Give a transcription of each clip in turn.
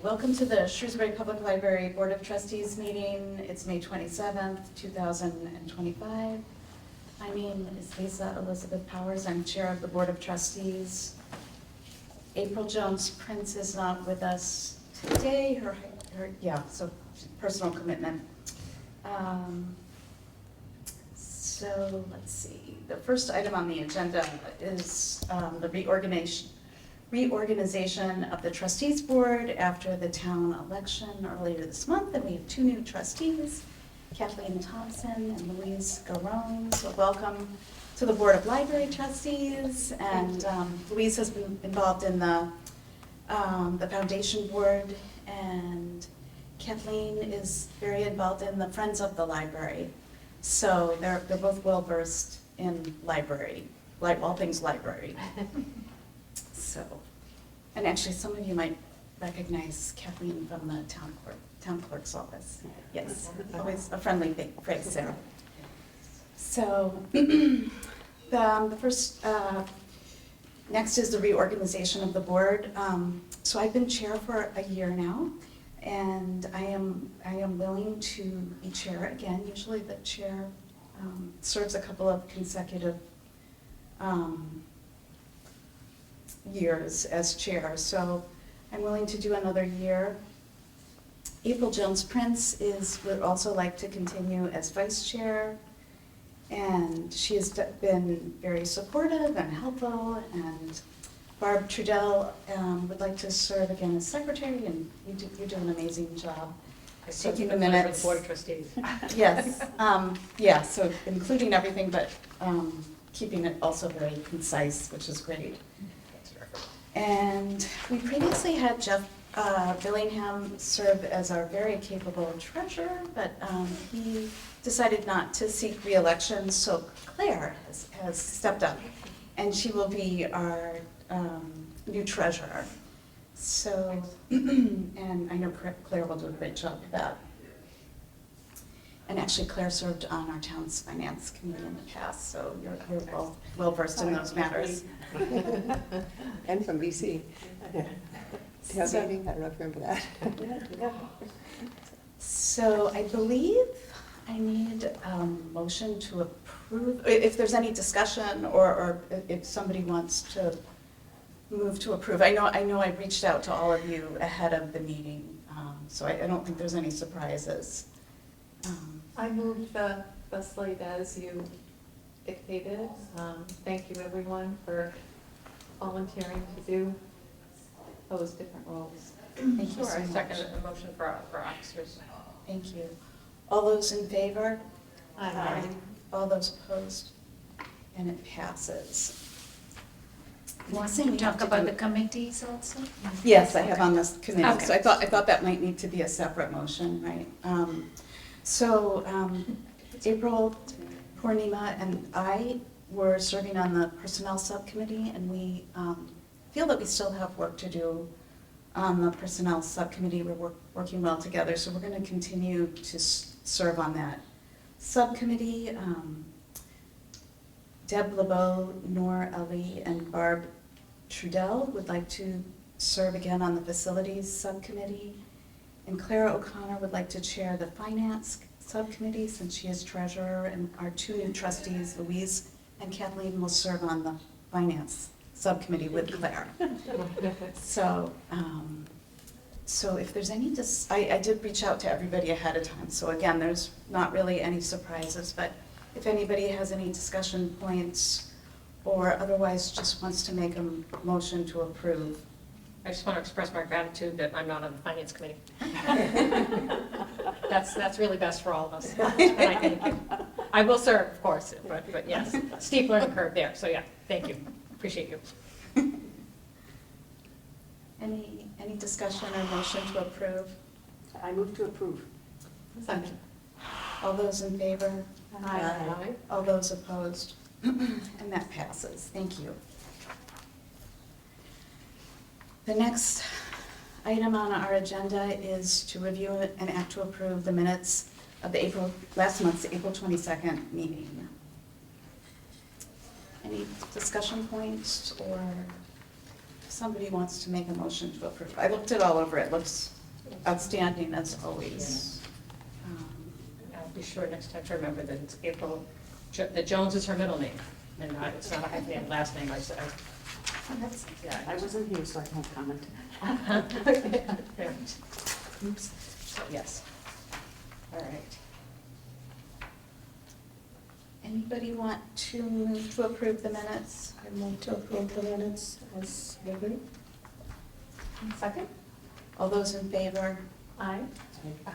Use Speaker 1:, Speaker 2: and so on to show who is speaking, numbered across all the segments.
Speaker 1: Welcome to the Shrewsbury Public Library Board of Trustees meeting. It's May 27th, 2025. My name is Lisa Elizabeth Powers. I'm chair of the Board of Trustees. April Jones-Prince is not with us today. So personal commitment. So let's see. The first item on the agenda is the reorganization of the trustees board after the town election earlier this month, and we have two new trustees, Kathleen Thompson and Louise Garone. So welcome to the Board of Library Trustees, and Louise has been involved in the foundation board, and Kathleen is very involved in the Friends of the Library. So they're both well versed in library, like all things library. So, and actually some of you might recognize Kathleen from the town clerk's office. Yes, always a friendly phrase there. So the first, next is the reorganization of the board. So I've been chair for a year now, and I am willing to be chair again. Usually the chair serves a couple of consecutive years as chair, so I'm willing to do another year. April Jones-Prince would also like to continue as vice chair, and she has been very supportive and helpful, and Barb Trudell would like to serve again as secretary, and you do an amazing job. Taking the minutes.
Speaker 2: For the Board of Trustees.
Speaker 1: Yes, yeah, so including everything, but keeping it also very concise, which is great. And we previously had Jeff Billingham serve as our very capable treasurer, but he decided not to seek re-election, so Claire has stepped up, and she will be our new treasurer. So, and I know Claire will do a great job with that. And actually Claire served on our town's finance committee in the past, so you're well versed in those matters.
Speaker 3: And from BC. Town
Speaker 1: So-
Speaker 3: meeting, I don't know if you remember that.
Speaker 1: So I believe I need a motion to approve, if there's any discussion, or if somebody wants to move to approve. I know I reached out to all of you ahead of the meeting, so I don't think there's any surprises.
Speaker 4: I moved the slate as you dictated. Thank you, everyone, for volunteering to do those different roles.
Speaker 1: Thank you
Speaker 2: Sure,
Speaker 1: so
Speaker 2: I
Speaker 1: much.
Speaker 2: second the motion for officers.
Speaker 1: Thank you. All those in favor?
Speaker 4: Aye.
Speaker 1: All those opposed? And it passes.
Speaker 5: Want
Speaker 1: Next thing
Speaker 5: to
Speaker 1: we have
Speaker 5: talk about
Speaker 1: do-
Speaker 5: the committees also?
Speaker 1: Yes, I have on this committee,
Speaker 5: Okay.
Speaker 1: so I thought that might need to be a separate motion, right? April, Purnima, and I were serving on the personnel subcommittee, and we feel that we still have work to do on the personnel subcommittee. We're working well together, so we're going to continue to serve on that subcommittee. Deb LeBeau, Nor Ali, and Barb Trudell would like to serve again on the facilities subcommittee. And Clara O'Connor would like to chair the finance subcommittee since she is treasurer, and our two new trustees, Louise and Kathleen, will serve on the finance subcommittee with Claire. So if there's any, I did reach out to everybody ahead of time, so again, there's not really any surprises, but if anybody has any discussion points or otherwise just wants to make a motion to approve.
Speaker 2: I just want to express my gratitude that I'm not on the finance committee. That's really best for all of us. And I thank you. I will serve, of course, but yes, steep learning curve there, so yeah, thank you. Appreciate you.
Speaker 1: Any discussion or motion to approve?
Speaker 3: I move to approve.
Speaker 4: Second.
Speaker 1: All those in favor?
Speaker 4: Aye.
Speaker 1: All those opposed? And that passes. Thank you. The next item on our agenda is to review and act to approve the minutes of the last month's April 22nd meeting. Any discussion points or somebody wants to make a motion to approve. I looked it all over, it looks outstanding as always.
Speaker 2: I'll be sure next time to remember that it's April, that Jones is her middle name, and it's not a hyphenated last name, I said. Yeah,
Speaker 3: I wasn't here, so I can't comment.
Speaker 2: Oops, so yes. All right.
Speaker 1: Anybody want to move to approve the minutes?
Speaker 3: I move to approve the minutes as written.
Speaker 4: Second?
Speaker 1: All those in favor?
Speaker 4: Aye.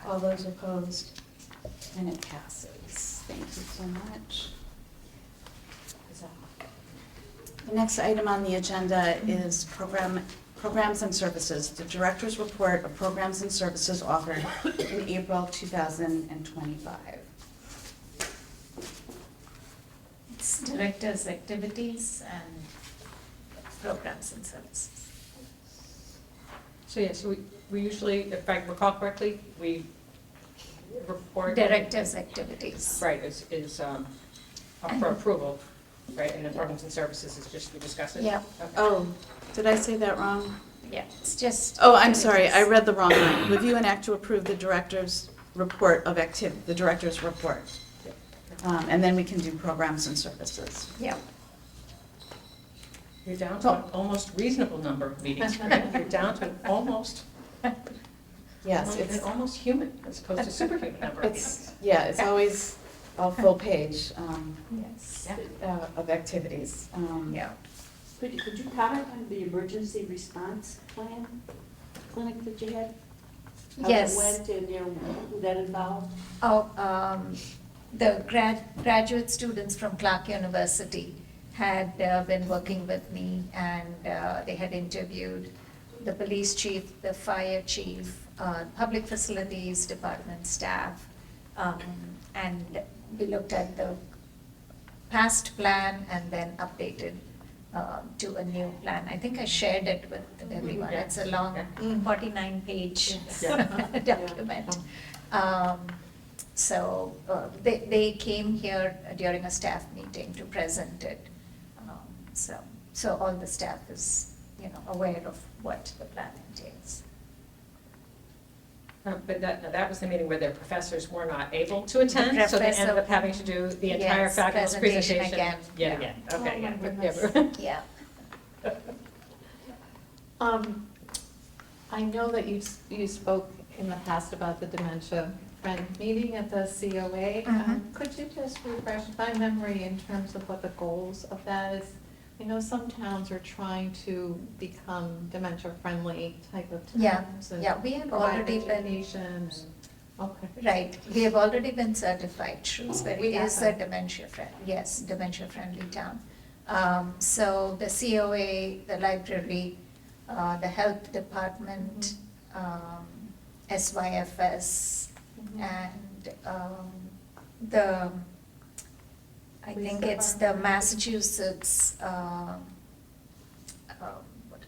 Speaker 1: All those opposed? And it passes. Thank you so much. The next item on the agenda is programs and services. The director's report of programs and services offered in April 2025.
Speaker 5: It's director's activities and programs and services.
Speaker 2: So yes, we usually, if I recall correctly, we report.
Speaker 5: Director's activities.
Speaker 2: Right, is up for approval, right, and the programs and services is just, we discuss it?
Speaker 5: Yeah.
Speaker 2: Okay.
Speaker 1: Oh, did I say that wrong?
Speaker 5: Yeah, it's just.
Speaker 1: Oh, I'm sorry, I read the wrong line. Review and act to approve the director's report of activity, the director's report. And then we can do programs and services.
Speaker 5: Yeah.
Speaker 2: You're down to an almost reasonable number of meetings, right? You're down to an almost,
Speaker 1: Yes,
Speaker 2: an
Speaker 1: it's,
Speaker 2: almost human, as opposed to superhuman number of
Speaker 1: it's,
Speaker 2: meetings.
Speaker 1: yeah, it's always a full page
Speaker 5: Yes.
Speaker 2: Yeah.
Speaker 1: of activities.
Speaker 5: Yeah.
Speaker 6: Could you comment on the emergency response plan clinic that you had?
Speaker 5: Yes.
Speaker 6: How it went and, who that involved?
Speaker 5: Oh, the graduate students from Clark University had been working with me, and they had interviewed the police chief, the fire chief, public facilities department staff, and we looked at the past plan and then updated to a new plan. I think I shared it with everyone.
Speaker 2: Yeah.
Speaker 5: It's a long
Speaker 2: Yeah.
Speaker 5: 49-page
Speaker 2: Yeah.
Speaker 5: document. So they came here during a staff meeting to present it. So all the staff is, aware of what the plan entails.
Speaker 2: But that was the meeting where their professors were not able to attend, so they ended
Speaker 5: professor-
Speaker 2: up having to do the entire
Speaker 5: Yes,
Speaker 2: faculty's
Speaker 5: presentation
Speaker 2: presentation.
Speaker 5: again.
Speaker 2: Yet
Speaker 5: Yeah.
Speaker 2: again,
Speaker 4: Oh,
Speaker 2: okay,
Speaker 4: my
Speaker 2: yeah.
Speaker 4: goodness.
Speaker 5: Yeah.
Speaker 4: I know that you spoke in the past about the dementia friend meeting at the COA.
Speaker 5: Mhm.
Speaker 4: Could you just refresh my memory in terms of what the goals of that is? I know some towns are trying to become dementia-friendly type of
Speaker 5: Yeah,
Speaker 4: towns. and
Speaker 5: yeah, we have
Speaker 4: provide
Speaker 5: already been-
Speaker 4: education and- Okay.
Speaker 5: Right, we have already been certified. Shrewsbury
Speaker 4: We have
Speaker 5: is a
Speaker 4: that.
Speaker 5: dementia-friendly town. So the COA, the library, the health department, SYFS,
Speaker 4: Mhm.
Speaker 5: and I
Speaker 4: Police
Speaker 5: think it's the
Speaker 4: department.
Speaker 5: Massachusetts, what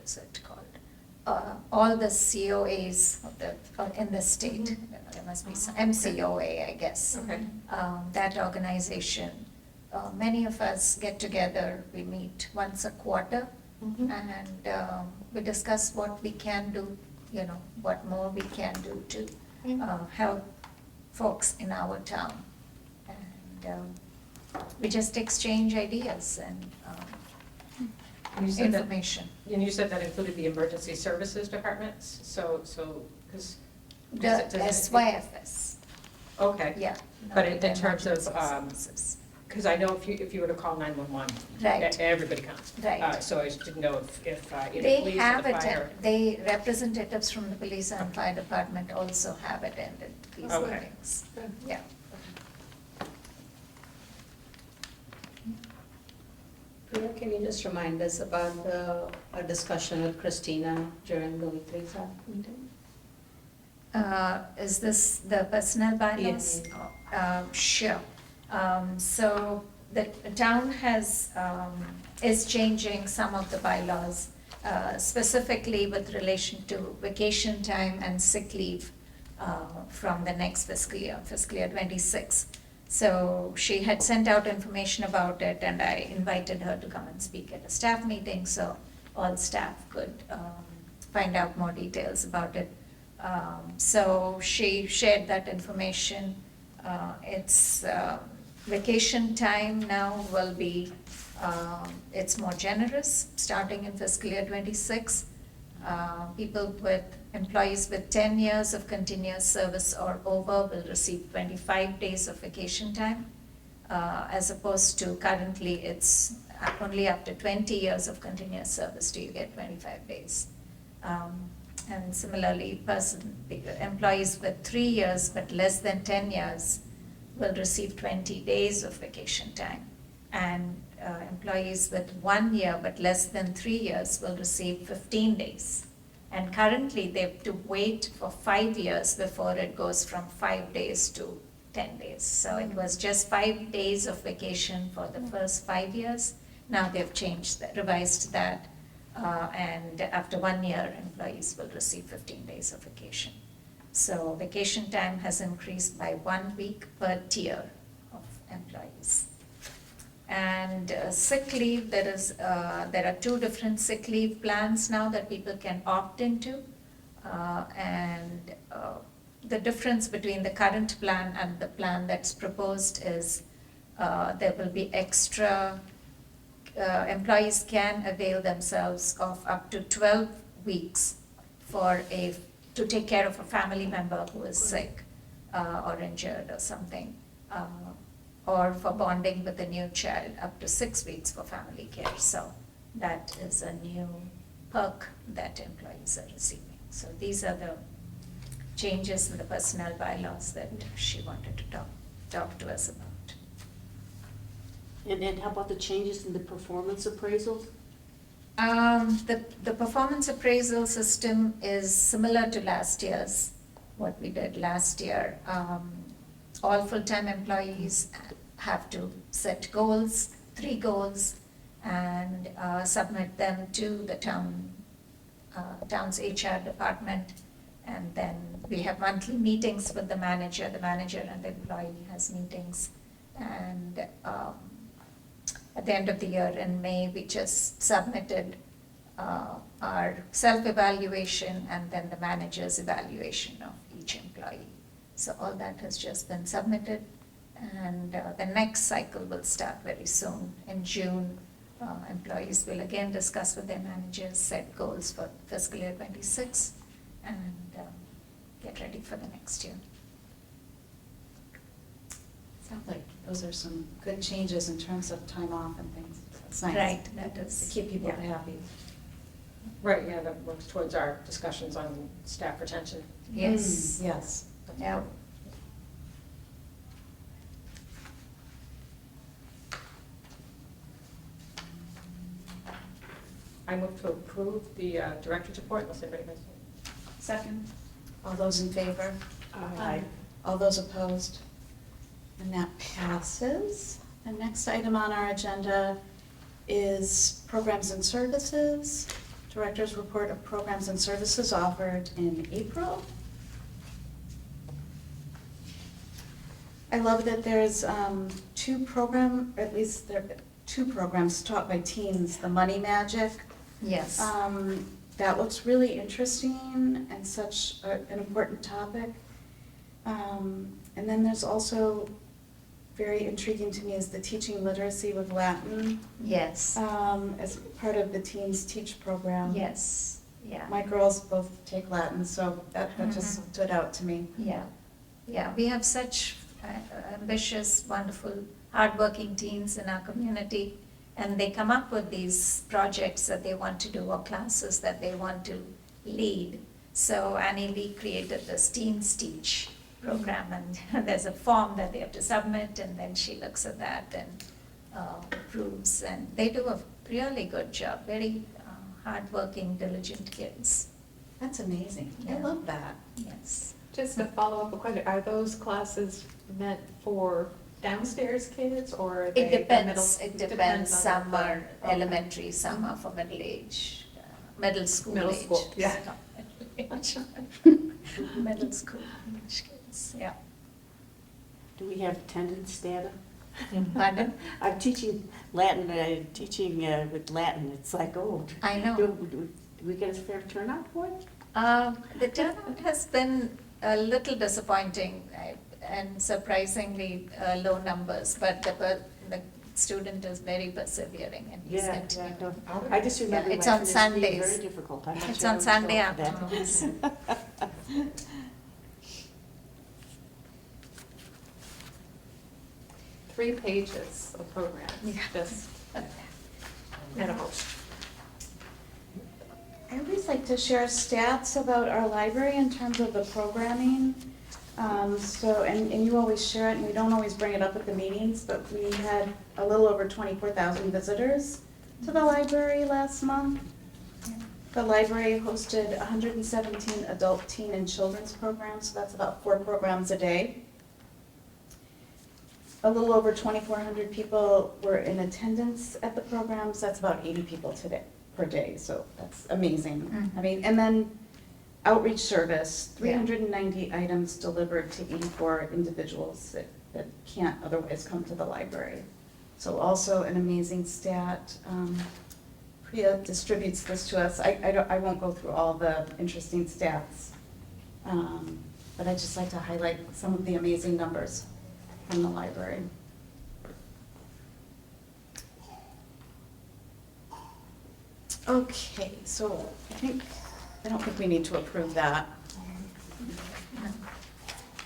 Speaker 5: is it called? All the COAs of in the state, there must be some, MCOA, I guess.
Speaker 2: Okay.
Speaker 5: That organization, many of us get together, we meet once a quarter,
Speaker 4: Mhm.
Speaker 5: and we discuss what we can do, what more we can do to help folks in our town. And we just exchange ideas and
Speaker 2: And you said that,
Speaker 5: information.
Speaker 2: and you said that included the emergency services departments, so, because.
Speaker 5: The SYFS,
Speaker 2: Okay.
Speaker 5: yeah.
Speaker 2: But in
Speaker 5: the
Speaker 2: terms of,
Speaker 5: emergency services.
Speaker 2: Because I know if you were to call 911,
Speaker 5: Right.
Speaker 2: everybody comes.
Speaker 5: Right.
Speaker 2: So I just didn't know if either
Speaker 5: They
Speaker 2: police or
Speaker 5: have
Speaker 2: the
Speaker 5: it,
Speaker 2: fire.
Speaker 5: they, representatives from the police and fire department also have attended these
Speaker 2: Okay.
Speaker 5: meetings.
Speaker 4: Good.
Speaker 5: Yeah.
Speaker 6: Priya, can you just remind us about a discussion with Christina during the weekly staff meeting?
Speaker 5: Is this the personnel bylaws? Sure. So the town is changing some of the bylaws, specifically with relation to vacation time and sick leave from the next fiscal year 26. So she had sent out information about it, and I invited her to come and speak at a staff meeting, so all staff could find out more details about it. So she shared that information. It's vacation time now will be, it's more generous, starting in fiscal year '26. People with, employees with 10 years of continuous service or over will receive 25 days of vacation time, as opposed to currently it's only after 20 years of continuous service do you get 25 days. And similarly, employees with 3 years but less than 10 years will receive 20 days of vacation time. And employees with 1 year but less than 3 years will receive 15 days. And currently, they have to wait for 5 years before it goes from 5 days to 10 days. So it was just 5 days of vacation for the first 5 years. Now they've changed that, revised that, and after 1 year, employees will receive 15 days of vacation. So vacation time has increased by 1 week per tier of employees. And sick leave, there are 2 different sick leave plans now that people can opt into. And the difference between the current plan and the plan that's proposed is there will be extra, employees can avail themselves of up to 12 weeks to take care of a family member who is sick or injured or something. Or for bonding with a new child, up to 6 weeks for family care. So that is a new perk that employees are receiving. So these are the changes in the personnel bylaws that she wanted to talk to us about.
Speaker 3: And how about the changes in the performance appraisals?
Speaker 5: The performance appraisal system is similar to last year's, what we did last year. All full-time employees have to set goals, 3 goals, and submit them to the town's HR department. And then we have monthly meetings with the manager and the employee has meetings. And at the end of the year in May, we just submitted our self-evaluation and then the manager's evaluation of each employee. So all that has just been submitted, and the next cycle will start very soon. In June, employees will again discuss with their managers, set goals for fiscal year '26, and get ready for the next year.
Speaker 1: Sounds like those are some good changes in terms of time off and things. It's nice.
Speaker 5: Right, that is.
Speaker 1: To keep people
Speaker 5: yeah.
Speaker 1: happy.
Speaker 2: Right, yeah, that works towards our discussions on staff retention.
Speaker 5: Yes.
Speaker 1: Yes.
Speaker 5: Yeah.
Speaker 2: I move to approve the director's report, unless anybody has.
Speaker 1: Second. All those in favor?
Speaker 3: Aye.
Speaker 1: All those opposed? And that passes. The next item on our agenda is programs and services. Director's report of programs and services offered in April. I love that there's two programs taught by teens, the Money Magic.
Speaker 5: Yes.
Speaker 1: That looks really interesting and such an important topic. And then there's also, very intriguing to me, is the teaching literacy with Latin
Speaker 5: Yes.
Speaker 1: as part of the Teens Teach program.
Speaker 5: Yes. Yeah.
Speaker 1: My girls both take Latin, so that just
Speaker 5: Mhm.
Speaker 1: stood out to me.
Speaker 5: Yeah. Yeah. We have such ambitious, wonderful, hardworking teens in our community, and they come up with these projects that they want to do or classes that they want to lead. So Annie Lee created this Teens Teach program, and there's a form that they have to submit, and then she looks at that and approves, and they do a really good job, very hardworking, diligent kids.
Speaker 1: That's amazing. I
Speaker 5: Yeah.
Speaker 1: love that.
Speaker 5: Yes.
Speaker 4: Just to follow up a question, are those classes meant for downstairs kids or are they
Speaker 5: It
Speaker 4: the
Speaker 5: depends,
Speaker 4: middle?
Speaker 5: it depends,
Speaker 4: on
Speaker 5: some
Speaker 4: the-
Speaker 5: are
Speaker 4: okay.
Speaker 5: elementary, some are for middle age, middle school
Speaker 4: Middle
Speaker 5: age.
Speaker 4: school, yeah.
Speaker 5: Not middle age. Middle school English kids, yeah.
Speaker 3: Do we have attendance data?
Speaker 5: Pardon?
Speaker 3: I'm teaching Latin, teaching with Latin. It's like, oh,
Speaker 5: I know.
Speaker 3: do we get a fair turnout for it?
Speaker 5: The turnout has been a little disappointing and surprisingly low numbers, but the student is very persevering and he's
Speaker 3: Yeah,
Speaker 5: continuing.
Speaker 3: no. I just remember
Speaker 5: Yeah, it's
Speaker 3: my
Speaker 5: on
Speaker 3: fitness being
Speaker 5: Sundays.
Speaker 3: very difficult. I'm not
Speaker 5: It's
Speaker 3: sure I
Speaker 5: on
Speaker 3: was
Speaker 5: Sunday
Speaker 3: built for that.
Speaker 5: afternoons.
Speaker 4: 3 pages of programs,
Speaker 5: Yeah.
Speaker 4: just at a most.
Speaker 1: I always like to share stats about our library in terms of the programming. And you always share it, and we don't always bring it up at the meetings, but we had a little over 24,000 visitors to the library last month. The library hosted 117 adult, teen, and children's programs, so that's about 4 programs a day. A little over 2,400 people were in attendance at the programs, that's about 80 people per day, so that's amazing.
Speaker 5: Mhm.
Speaker 1: I mean, and then outreach service,
Speaker 5: Yeah.
Speaker 1: 390 items delivered to 84 individuals that can't otherwise come to the library. So also an amazing stat. Priya distributes this to us. I won't go through all the interesting stats, but I'd just like to highlight some of the amazing numbers from the library. Okay, so I don't think we need to approve that.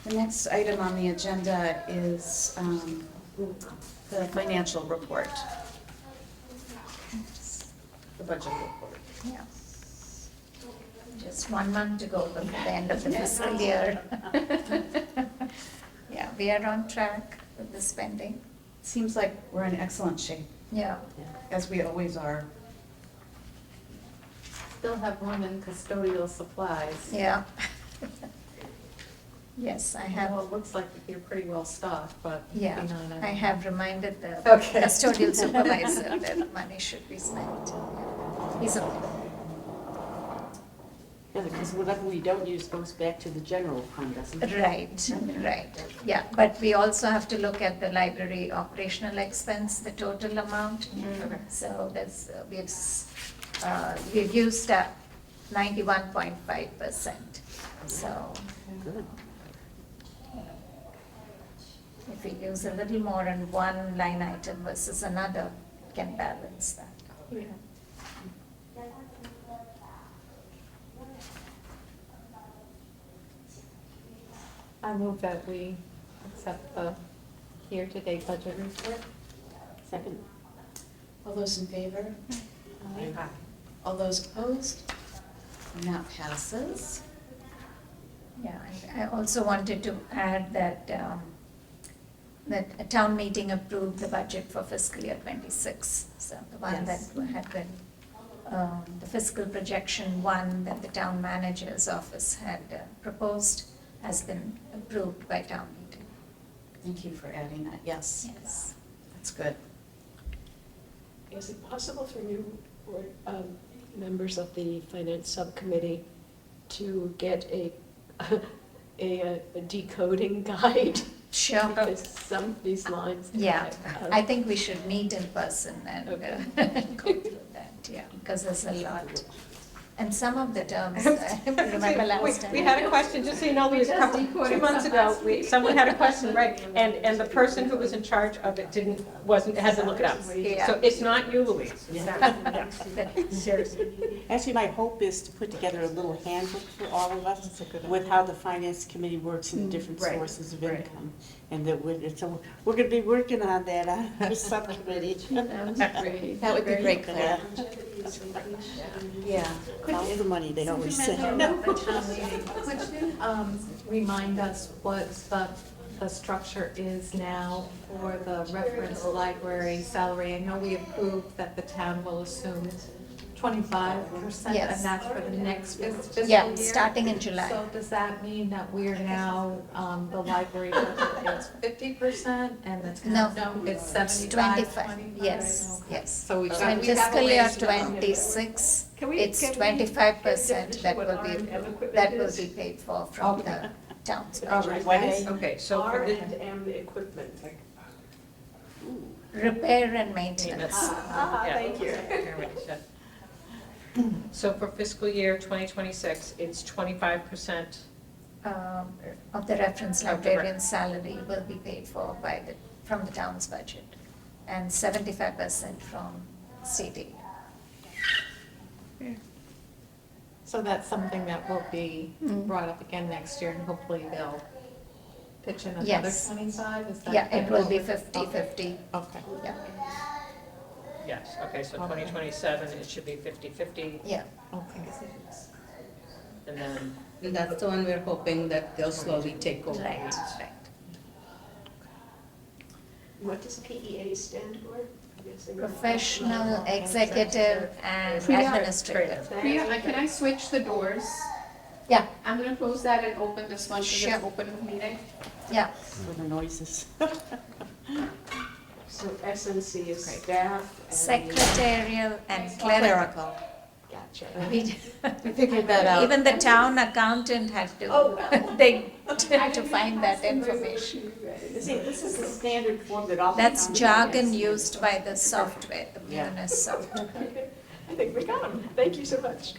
Speaker 1: The next item on the agenda is the financial report. The budget report.
Speaker 5: Yeah. Just 1 month to go before the end of the fiscal year. Yeah, we are on track with the spending.
Speaker 1: Seems like we're in excellent shape,
Speaker 5: Yeah.
Speaker 1: as we always are.
Speaker 4: Still have room in custodial supplies.
Speaker 5: Yeah. Yes, I have.
Speaker 4: Well, it looks like you're pretty well stocked, but.
Speaker 5: Yeah,
Speaker 4: you know,
Speaker 5: I have reminded the
Speaker 4: Okay.
Speaker 5: custodial supervisor that money should be spent. He's okay.
Speaker 3: Yeah, because whatever we don't use goes back to the general fund, doesn't it?
Speaker 5: Right. Yeah, but we also have to look at the library operational expense, the total amount.
Speaker 4: Okay.
Speaker 5: So that's, we've used 91.5%. So
Speaker 3: Good.
Speaker 5: if we use a little more on one line item versus another, it can balance that.
Speaker 4: I move that we accept the year-to-date budget report.
Speaker 3: Second.
Speaker 1: All those in favor? Aye. All those opposed? And that passes.
Speaker 5: Yeah, I also wanted to add that, that a town meeting approved the budget for fiscal year '26. So the one that
Speaker 1: Yes.
Speaker 5: had been, the fiscal projection one that the town manager's office had proposed has been approved by town meeting.
Speaker 1: Thank you for adding that, yes,
Speaker 5: Yes.
Speaker 1: that's good.
Speaker 7: Is it possible for you, or members of the finance subcommittee, to get a decoding guide?
Speaker 5: Sure.
Speaker 7: Because some of these lines.
Speaker 5: Yeah, I think we should meet in person and
Speaker 7: Okay.
Speaker 5: go through that, yeah, because there's a lot. And some of the terms, I remember last time.
Speaker 2: We had a question, just so you know, Louise, a couple, 2 months ago, someone had a question, right? And the person who was in charge of it had to look it up.
Speaker 5: Yeah.
Speaker 2: So it's not you, Louise. It's not- yeah. Seriously.
Speaker 3: Actually, my hope is to put together a little handbook for all of us with how the finance committee works and the different
Speaker 2: Right,
Speaker 3: sources of
Speaker 2: right.
Speaker 3: income. And that so we're going to be working on that on our subcommittee.
Speaker 1: That would be great, Claire. Yeah.
Speaker 3: Follow the money, they always say.
Speaker 4: Could you remind us what the structure is now for the reference library salary? I know we approved that the town will assume 25%,
Speaker 5: Yes.
Speaker 4: and that's for the next fiscal year?
Speaker 5: Yeah, starting in July.
Speaker 4: So does that mean that we're now, the library budget is 50% and the town?
Speaker 5: No.
Speaker 4: It's 75,
Speaker 5: 25,
Speaker 4: 25?
Speaker 5: yes, yes.
Speaker 4: So we
Speaker 5: So
Speaker 4: got,
Speaker 5: in
Speaker 4: we have a
Speaker 5: fiscal
Speaker 4: ways
Speaker 5: year
Speaker 4: to go.
Speaker 5: '26,
Speaker 7: Can we-
Speaker 5: it's
Speaker 7: can we
Speaker 5: 25%
Speaker 7: get
Speaker 5: that
Speaker 7: what
Speaker 5: will be,
Speaker 7: R&M equipment
Speaker 5: that will
Speaker 7: is?
Speaker 5: be paid for from the
Speaker 2: Okay.
Speaker 5: town's
Speaker 2: All
Speaker 5: budget.
Speaker 2: right. Okay, so for the,
Speaker 7: R&M equipment, like,
Speaker 5: Repair and maintenance.
Speaker 2: Maintenance. Yeah.
Speaker 4: thank you.
Speaker 2: Everybody said. So for fiscal year 2026, it's 25%,
Speaker 5: Of the reference
Speaker 2: Of the
Speaker 5: librarian's salary will be paid for from the town's budget, and 75% from state aid.
Speaker 4: So that's something that will be brought up again next year, and hopefully they'll pitch in another
Speaker 5: Yes.
Speaker 4: 25? Is that
Speaker 5: Yeah,
Speaker 4: kind
Speaker 5: it
Speaker 4: of
Speaker 5: will
Speaker 4: what
Speaker 5: be
Speaker 4: we're-
Speaker 5: 50/50,
Speaker 4: Okay.
Speaker 5: yeah,
Speaker 2: yes, okay, so 2027, it should be 50/50,
Speaker 5: yeah.
Speaker 4: Okay.
Speaker 2: and then,
Speaker 6: And that's the one we're hoping that they'll slowly take over.
Speaker 5: Right, right.
Speaker 7: What does PEA stand for? I'm guessing-
Speaker 5: Professional, executive, and
Speaker 2: Priya.
Speaker 5: administrative.
Speaker 7: Priya, can I switch the doors?
Speaker 5: Yeah,
Speaker 7: I'm gonna close that and open this one because
Speaker 5: Sure.
Speaker 7: it's open meeting.
Speaker 5: yeah.
Speaker 3: For the noises.
Speaker 7: So SNC is staff and.
Speaker 5: Secretarial and clerical.
Speaker 7: Gotcha.
Speaker 5: We
Speaker 1: figured that out.
Speaker 5: Even the town accountant had to,
Speaker 7: Oh.
Speaker 5: they to find that information.
Speaker 3: See, this is the standard form that all.
Speaker 5: That's
Speaker 3: towns
Speaker 5: jargon
Speaker 3: use.
Speaker 5: used by the software, the
Speaker 3: Yeah.
Speaker 5: Munis software.
Speaker 7: I think we got them. Thank you so much.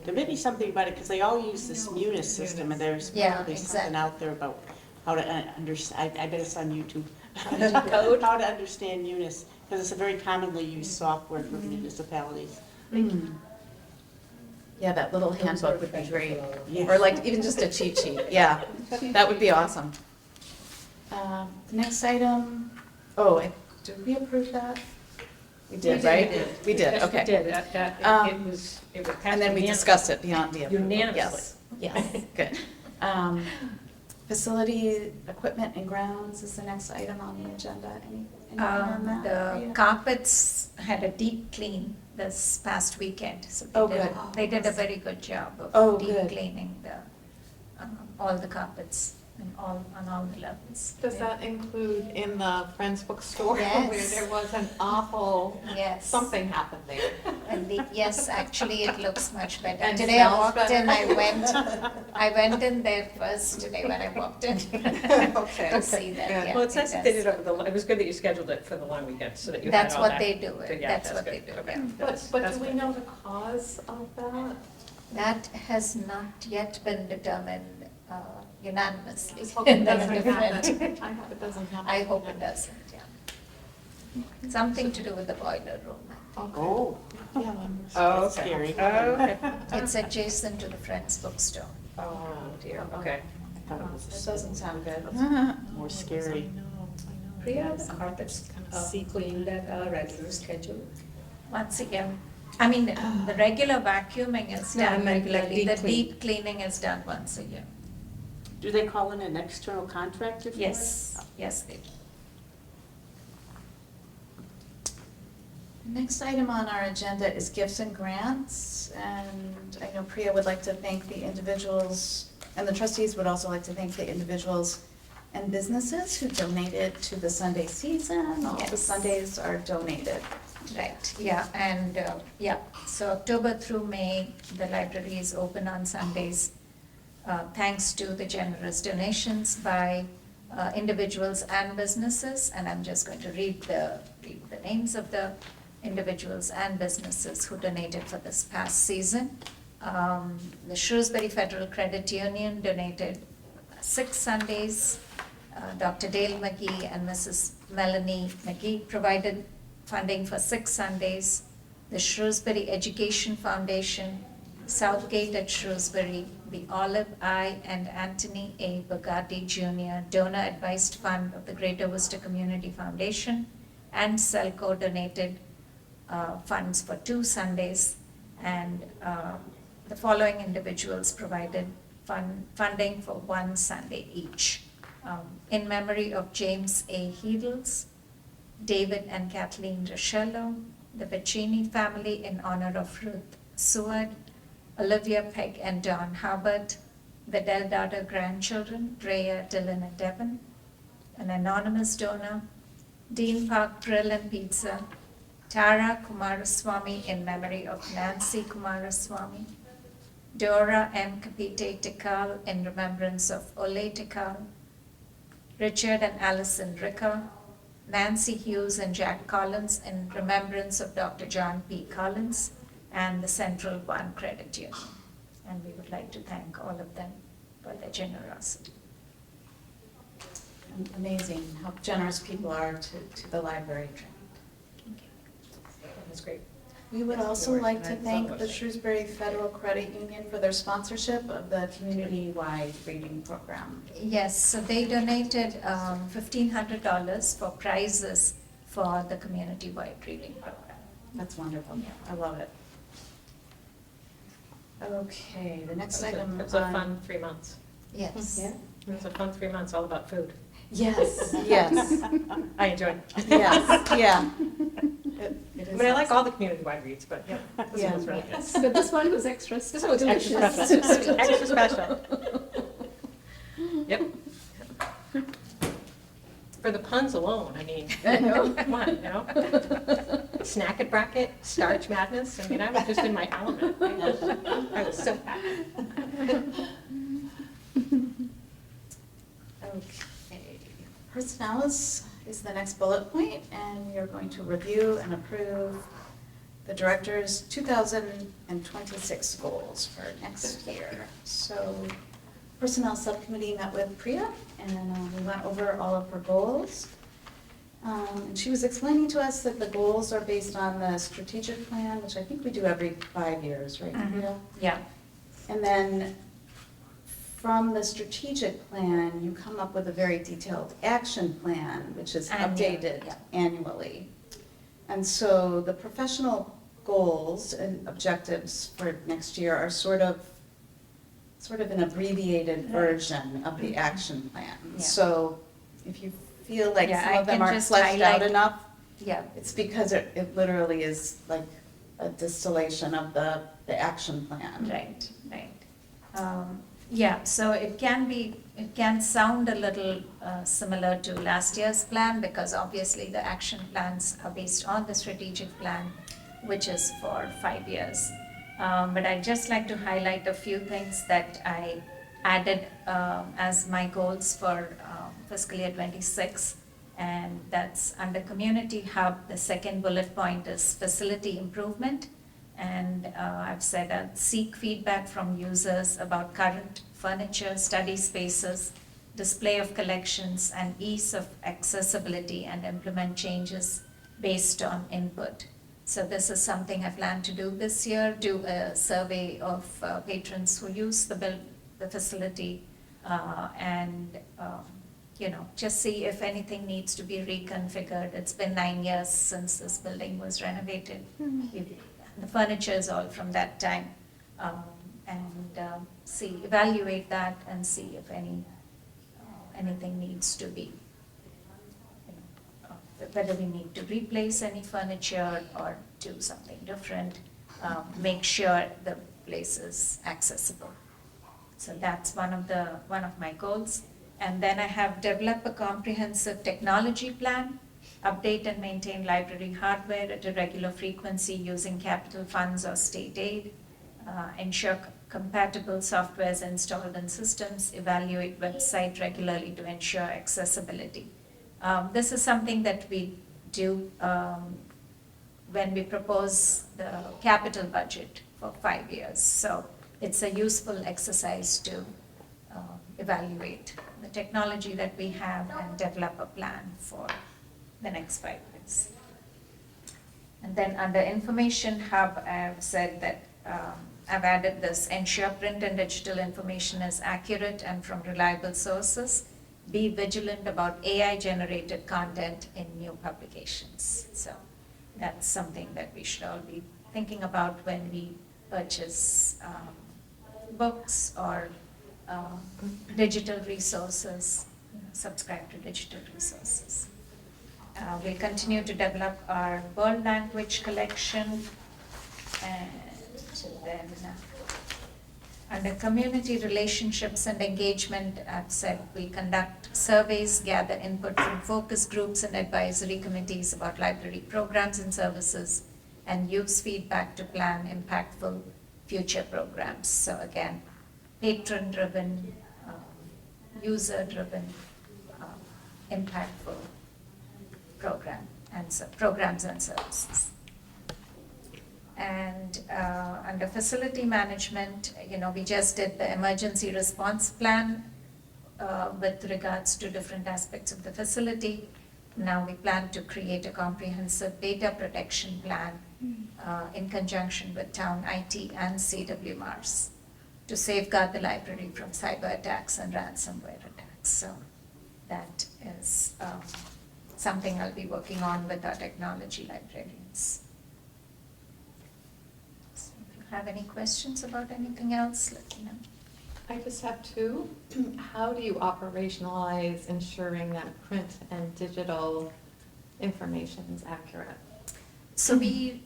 Speaker 3: There may be something about it, because they all use this Munis system, and there's
Speaker 5: Yeah,
Speaker 3: probably something
Speaker 5: exactly.
Speaker 3: out there about how to understand, I bet it's on YouTube.
Speaker 5: Code?
Speaker 3: How to understand Munis, because it's a very commonly used software for municipalities.
Speaker 1: Yeah, that little handbook would be great.
Speaker 3: Yeah.
Speaker 1: Or like even just a cheat sheet, yeah, that would be awesome. The next item, did we approve that? We did, right? We did,
Speaker 2: yes, we
Speaker 1: okay.
Speaker 2: did,
Speaker 1: Um,
Speaker 2: it was passed
Speaker 1: And then we
Speaker 2: unanimously.
Speaker 1: discussed it beyond the approval.
Speaker 2: Unanimously.
Speaker 1: Yes, yes, good. Facility, equipment and grounds is the next item on the agenda. Anything on that?
Speaker 5: The
Speaker 1: Rita?
Speaker 5: carpets had a deep clean this past weekend, so
Speaker 1: Oh,
Speaker 5: they did,
Speaker 1: good.
Speaker 5: they did a very good job
Speaker 1: Oh,
Speaker 5: of deep
Speaker 1: good.
Speaker 5: cleaning all the carpets and on all the levels.
Speaker 4: Does that include in the Friends Bookstore?
Speaker 5: Yes.
Speaker 4: Where there was an awful,
Speaker 5: Yes.
Speaker 4: something happened there.
Speaker 5: And yes, actually, it looks much better.
Speaker 4: And
Speaker 5: Today I
Speaker 4: smells
Speaker 5: walked in,
Speaker 4: better.
Speaker 5: I went in there first today when I walked in.
Speaker 4: Okay.
Speaker 5: To see that,
Speaker 4: Good.
Speaker 5: yeah.
Speaker 2: Well, it's nice
Speaker 5: it
Speaker 2: that they
Speaker 5: does.
Speaker 2: did it over the, it was good that you scheduled it for the long weekend, so that you had
Speaker 5: That's
Speaker 2: all
Speaker 5: what
Speaker 2: that.
Speaker 5: they do,
Speaker 2: Yeah,
Speaker 5: that's what they
Speaker 2: good.
Speaker 5: do,
Speaker 2: Okay,
Speaker 5: yeah.
Speaker 2: that's-
Speaker 4: But
Speaker 2: that's
Speaker 4: do we
Speaker 2: good.
Speaker 4: know the cause of that?
Speaker 5: That has not yet been determined unanimously.
Speaker 4: Just hope it
Speaker 5: There are
Speaker 4: doesn't
Speaker 5: different-
Speaker 4: happen. I hope it doesn't happen.
Speaker 5: I hope it doesn't, yeah. Something to do with the boiler room.
Speaker 3: Oh, yeah,
Speaker 2: Oh,
Speaker 3: that's
Speaker 2: okay.
Speaker 3: scary.
Speaker 2: Oh, okay.
Speaker 5: It's adjacent to the Friends bookstore.
Speaker 2: Oh, dear, okay.
Speaker 3: I thought it was
Speaker 1: That
Speaker 3: a
Speaker 1: doesn't sound good.
Speaker 3: more scary.
Speaker 6: Priya, the carpets cleaned at a regular schedule.
Speaker 5: Once again, I mean, the regular vacuuming is
Speaker 6: No, I
Speaker 5: done
Speaker 6: meant like
Speaker 5: regularly, the
Speaker 6: deep clean.
Speaker 5: deep cleaning is done once a year.
Speaker 3: Do they call in an external contractor for it?
Speaker 5: Yes, yes, they do.
Speaker 1: Next item on our agenda is gifts and grants, and I know Priya would like to thank the individuals, and the trustees would also like to thank the individuals and businesses who donated to the Sunday season. All the
Speaker 5: Yes.
Speaker 1: Sundays are donated.
Speaker 5: Right, yeah, and, so October through May, the library is open on Sundays, thanks to the generous donations by individuals and businesses, and I'm just going to read the names of the individuals and businesses who donated for this past season. The Shrewsbury Federal Credit Union donated 6 Sundays. Dr. Dale McGee and Mrs. Melanie McGee provided funding for 6 Sundays. The Shrewsbury Education Foundation, Southgate at Shrewsbury, the Olive Eye and Anthony A. Bugatti Jr. Donor Advised Fund of the Greater Worcester Community Foundation, and Selco donated funds for 2 Sundays, and the following individuals provided funding for 1 Sunday each. In memory of James A. Heedles, David and Kathleen Rochello, the Beccini family in honor of Ruth Seward, Olivia Pegg and Don Hubbard, the Delgado grandchildren, Drea, Dylan, and Devon, an anonymous donor, Dean Park Grill and Pizza, Tara Kumaraswamy in memory of Nancy Kumaraswamy, Dora M. Kapite Tikal in remembrance of Ole Tikal, Richard and Allison Ricker, Nancy Hughes and Jack Collins in remembrance of Dr. John P. Collins and the Central One Credit Union. And we would like to thank all of them for their generosity.
Speaker 1: Amazing how generous people are to the library.
Speaker 2: That's great.
Speaker 1: We would also
Speaker 2: Sure.
Speaker 1: like to
Speaker 2: That's
Speaker 1: thank
Speaker 2: all
Speaker 1: the
Speaker 2: those.
Speaker 1: Shrewsbury Federal Credit Union for their sponsorship of the community-wide reading program.
Speaker 5: Yes, so they donated $1,500 for prizes for the community-wide reading program.
Speaker 1: That's wonderful. I love it. Okay, the next item.
Speaker 2: It was a
Speaker 1: on-
Speaker 2: fun 3 months.
Speaker 5: Yes.
Speaker 1: Yeah.
Speaker 2: It was a fun 3 months, all about food.
Speaker 1: Yes, yes,
Speaker 2: I enjoyed it.
Speaker 1: yes, yeah.
Speaker 2: I mean, I like all the community-wide reads, but yeah, this one was really good.
Speaker 7: But this one was extra
Speaker 2: This one was extra
Speaker 7: delicious.
Speaker 2: special. This was extra special. Yep. For the puns alone, I mean, come on, you know? Snack it bracket, starch madness, I mean, I was just in my element. I was so happy.
Speaker 1: Okay, personnel is the next bullet point, and you're going to review and approve the director's 2026 goals for next year. So personnel subcommittee met with Priya, and we went over all of her goals. And she was explaining to us that the goals are based on the strategic plan, which I think we do every 5 years, right,
Speaker 5: Mhm.
Speaker 1: Priya?
Speaker 5: Yeah.
Speaker 1: And then from the strategic plan, you come up with a very detailed action plan, which is
Speaker 5: Annual,
Speaker 1: updated
Speaker 5: yeah.
Speaker 1: annually. And so the professional goals and objectives for next year are sort of an abbreviated
Speaker 5: Right.
Speaker 1: version of the action plan.
Speaker 5: Yeah.
Speaker 1: So if you feel like
Speaker 5: Yeah,
Speaker 1: some
Speaker 5: I
Speaker 1: of them
Speaker 5: can
Speaker 1: aren't
Speaker 5: just
Speaker 1: fleshed out
Speaker 5: highlight-
Speaker 1: enough,
Speaker 5: Yeah.
Speaker 1: it's because it literally is like a distillation of the action plan.
Speaker 5: Right, right. Yeah, so it can sound a little similar to last year's plan, because obviously the action plans are based on the strategic plan, which is for 5 years. But I'd just like to highlight a few things that I added as my goals for fiscal year '26. And that's under Community Hub, the second bullet point is facility improvement. And I've said seek feedback from users about current furniture, study spaces, display of collections, and ease of accessibility, and implement changes based on input. So this is something I plan to do this year, do a survey of patrons who use the facility, and just see if anything needs to be reconfigured. It's been 9 years since this building was renovated. The furniture is all from that time, and evaluate that and see if anything needs to be, whether we need to replace any furniture or do something different, make sure the place is accessible. So that's one of my goals. And then I have develop a comprehensive technology plan, update and maintain library hardware at a regular frequency using capital funds or state aid, ensure compatible softwares installed in systems, evaluate website regularly to ensure accessibility. This is something that we do when we propose the capital budget for 5 years. So it's a useful exercise to evaluate the technology that we have and develop a plan for the next 5 years. And then under Information Hub, I've said that I've added this: ensure print and digital information is accurate and from reliable sources. Be vigilant about AI-generated content in new publications. So that's something that we should all be thinking about when we purchase books or digital resources, subscribe to digital resources. We'll continue to develop our world language collection, and then under community relationships and engagement, I've said we conduct surveys, gather input from focus groups and advisory committees about library programs and services, and use feedback to plan impactful future programs. So again, patron-driven, user-driven, impactful programs and services. And under facility management, we just did the emergency response plan with regards to different aspects of the facility. Now we plan to create a comprehensive data protection plan in conjunction with town IT and CWMARS to safeguard the library from cyber attacks and ransomware attacks. So that is something I'll be working on with our technology librarians. So if you have any questions about anything else, let me know.
Speaker 4: I just have two. How do you operationalize ensuring that print and digital information is accurate?
Speaker 5: So we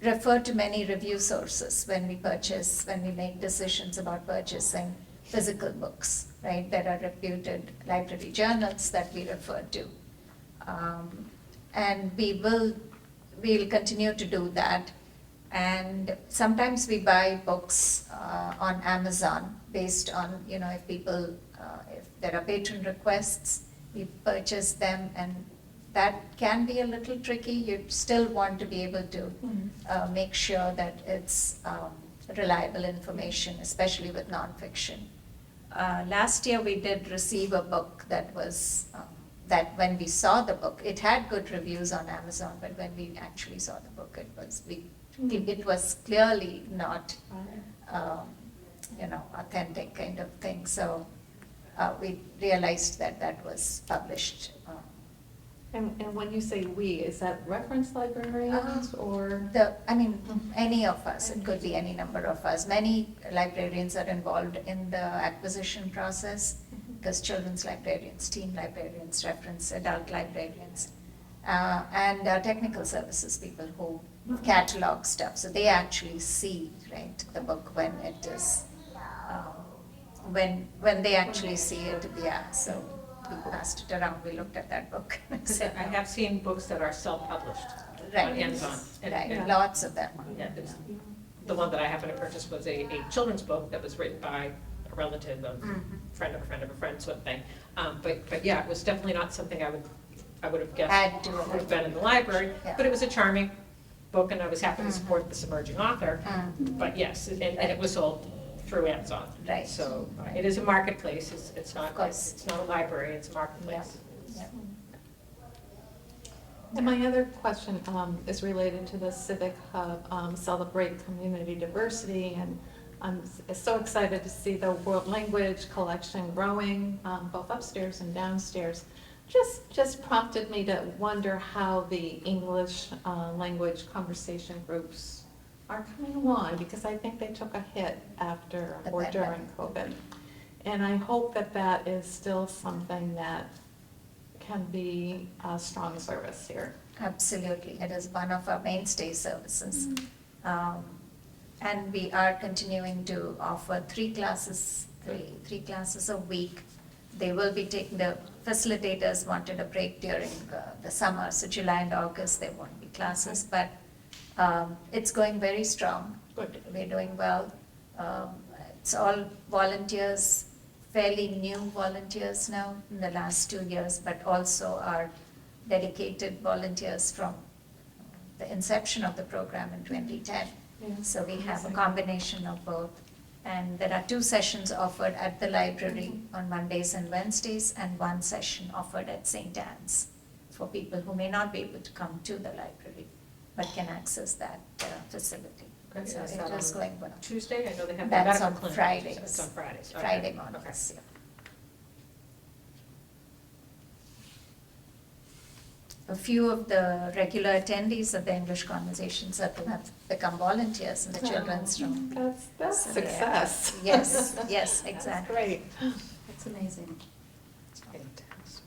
Speaker 5: refer to many review sources when we make decisions about purchasing physical books, right? There are reputed library journals that we refer to. And we'll continue to do that. And sometimes we buy books on Amazon based on, if there are patron requests, we purchase them, and that can be a little tricky. You still want to be able to make sure that it's reliable information, especially with nonfiction. Last year we did receive a book that was, that when we saw the book, it had good reviews on Amazon, but when we actually saw the book, it was clearly not, authentic kind of thing. So we realized that was published.
Speaker 4: And when you say we, is that reference librarians or?
Speaker 5: Any of us, it could be any number of us. Many librarians are involved in the acquisition process, because children's librarians, teen librarians, reference adult librarians, and technical services people who catalog stuff. So they actually see, right, the book when it is, when they actually see it, yeah. So we passed it around, we looked at that book.
Speaker 2: Because I have seen books that are self-published on
Speaker 5: Right.
Speaker 2: Amazon.
Speaker 5: Right, lots of them.
Speaker 2: Yeah, the one that I happened to purchase was a children's book that was written by a relative, a friend of a friend of a friend, sort of thing. But yeah, it was definitely not something I would have guessed
Speaker 5: Had to
Speaker 2: would have been in the library.
Speaker 5: Yeah.
Speaker 2: But it was a charming book, and I was happy to support this emerging author. But yes, and it was sold through Amazon.
Speaker 5: Right.
Speaker 2: So it is a marketplace. It's not,
Speaker 5: Of course.
Speaker 2: it's not a library, it's a marketplace.
Speaker 5: Yeah.
Speaker 4: And my other question is related to the Civic Hub, Celebrate Community Diversity, and I'm so excited to see the world language collection growing, both upstairs and downstairs. Just prompted me to wonder how the English language conversation groups are coming along, because I think they took a hit after
Speaker 5: The
Speaker 4: or during
Speaker 5: pandemic.
Speaker 4: COVID. And I hope that is still something that can be a strong service here.
Speaker 5: Absolutely, it is one of our mainstay services. And we are continuing to offer three classes a week. They will be taking, the facilitators wanted a break during the summer, so July and August there won't be classes, but it's going very strong.
Speaker 4: Good.
Speaker 5: We're doing well. It's all volunteers, fairly new volunteers now in the last 2 years, but also our dedicated volunteers from the inception of the program in 2010. So we have a combination of both. And there are 2 sessions offered at the library on Mondays and Wednesdays, and 1 session offered at St. Anne's for people who may not be able to come to the library, but can access that facility.
Speaker 2: Okay,
Speaker 5: So
Speaker 2: is
Speaker 5: it
Speaker 2: that
Speaker 5: is
Speaker 2: on
Speaker 5: going well.
Speaker 2: Tuesday? I know they have the
Speaker 5: That's
Speaker 2: medical
Speaker 5: on
Speaker 2: clinic.
Speaker 5: Fridays.
Speaker 2: It's on Fridays. Okay.
Speaker 5: Friday mornings, yeah. A few of the regular attendees of the English Conversation Circle have become volunteers in the children's room.
Speaker 4: That's
Speaker 5: So,
Speaker 4: success.
Speaker 5: Yes, yes,
Speaker 4: That's
Speaker 5: exactly.
Speaker 4: great.
Speaker 1: That's amazing.
Speaker 2: Fantastic.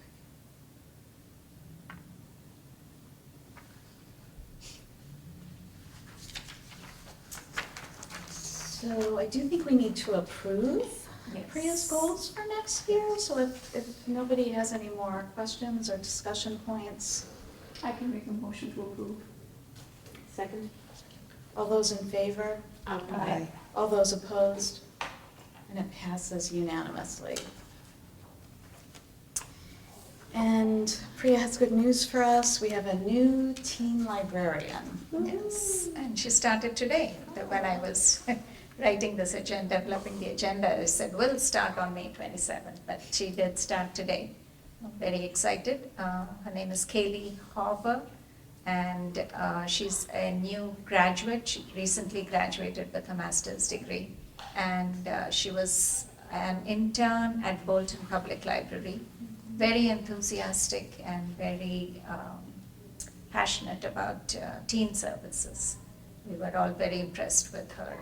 Speaker 1: So I do think we need to approve
Speaker 5: Yes.
Speaker 1: Priya's goals for next year. So if nobody has any more questions or discussion points,
Speaker 8: I can make a motion to approve.
Speaker 3: Second?
Speaker 1: all those in favor?
Speaker 3: Aye.
Speaker 1: All those opposed? And it passes unanimously. And Priya has good news for us. We have a new teen librarian.
Speaker 5: Yes, and she started today. When I was writing this agenda, developing the agenda, I said, we'll start on May 27th, but she did start today. I'm very excited. Her name is Kaylee Hoffer, and she's a new graduate. She recently graduated with a master's degree, and she was an intern at Bolton Public Library. Very enthusiastic and very passionate about teen services. We were all very impressed with her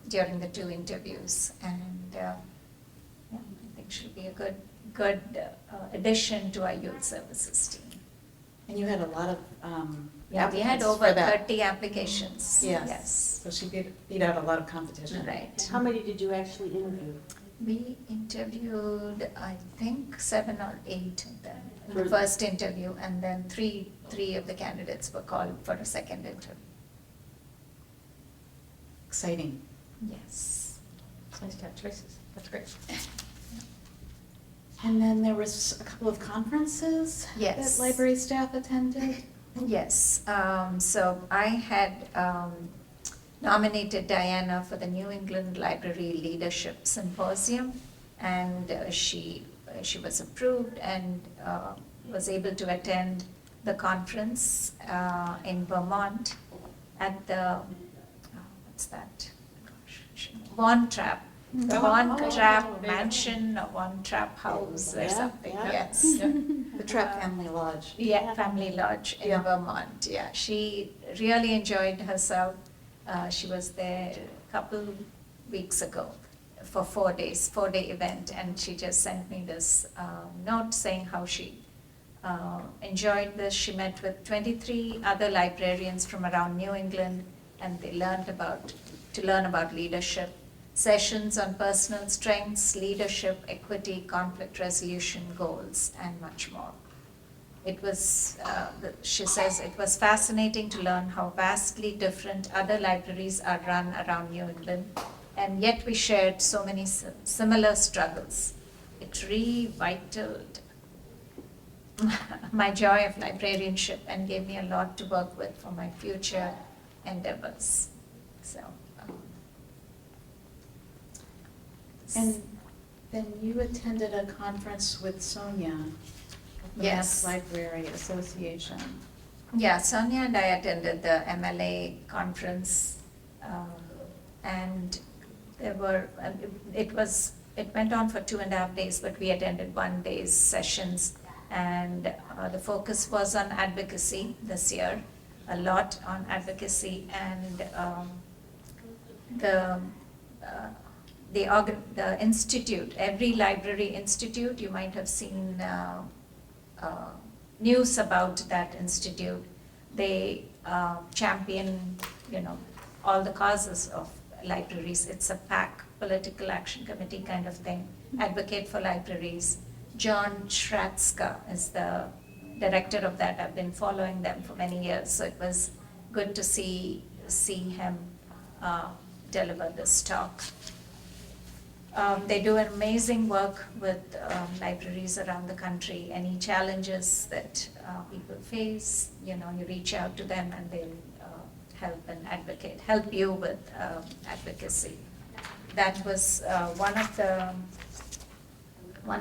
Speaker 5: during the 2 interviews, and yeah, I think she'll be a good addition to our youth services team.
Speaker 1: And you had a lot of
Speaker 5: Yeah, we had
Speaker 1: applicants
Speaker 5: over
Speaker 1: for that.
Speaker 5: 30 applications.
Speaker 1: Yes. So she beat out a lot of competition.
Speaker 5: Right.
Speaker 3: How many did you actually interview?
Speaker 5: We interviewed, I think, 7 or 8 of them in the
Speaker 3: For-
Speaker 5: first interview, and then three of the candidates were called for a second interview.
Speaker 1: Exciting.
Speaker 5: Yes.
Speaker 2: It's nice to have choices. That's great.
Speaker 1: And then there was a couple of conferences
Speaker 5: Yes.
Speaker 1: that library staff attended.
Speaker 5: Yes, so I had nominated Diana for the New England Library Leadership Symposium, and she was approved and was able to attend the conference in Vermont at the, what's that? Gosh, Von Trapp. The Von Trapp Mansion or Von Trapp House or
Speaker 3: Yeah,
Speaker 5: something,
Speaker 3: yeah.
Speaker 5: yes.
Speaker 1: The Trapp Family Lodge.
Speaker 5: Yeah, Family Lodge in
Speaker 1: Yeah.
Speaker 5: Vermont, yeah. She really enjoyed herself. She was there a couple weeks ago for 4 days, 4-day event, and she just sent me this note saying how she enjoyed this. She met with 23 other librarians from around New England, and they learned about leadership, sessions on personal strengths, leadership, equity, conflict resolution, goals, and much more. It was, she says, it was fascinating to learn how vastly different other libraries are run around New England, and yet we shared so many similar struggles. It revitalized my joy of librarianship and gave me a lot to work with for my future endeavors. So.
Speaker 1: And then you attended a conference with Sonia of the
Speaker 5: Yes.
Speaker 1: Mass Library Association.
Speaker 5: Yeah, Sonia and I attended the MLA conference, and there were, it went on for 2.5 days, but we attended 1 day's sessions, and the focus was on advocacy this year, a lot on advocacy, and the institute, every library institute, you might have seen news about that institute. They champion, all the causes of libraries. It's a PAC, Political Action Committee kind of thing, advocate for libraries. John Schratzka is the director of that. I've been following them for many years, so it was good to see him deliver this talk. They do amazing work with libraries around the country. Any challenges that people face, you reach out to them and they'll help you with advocacy. That was one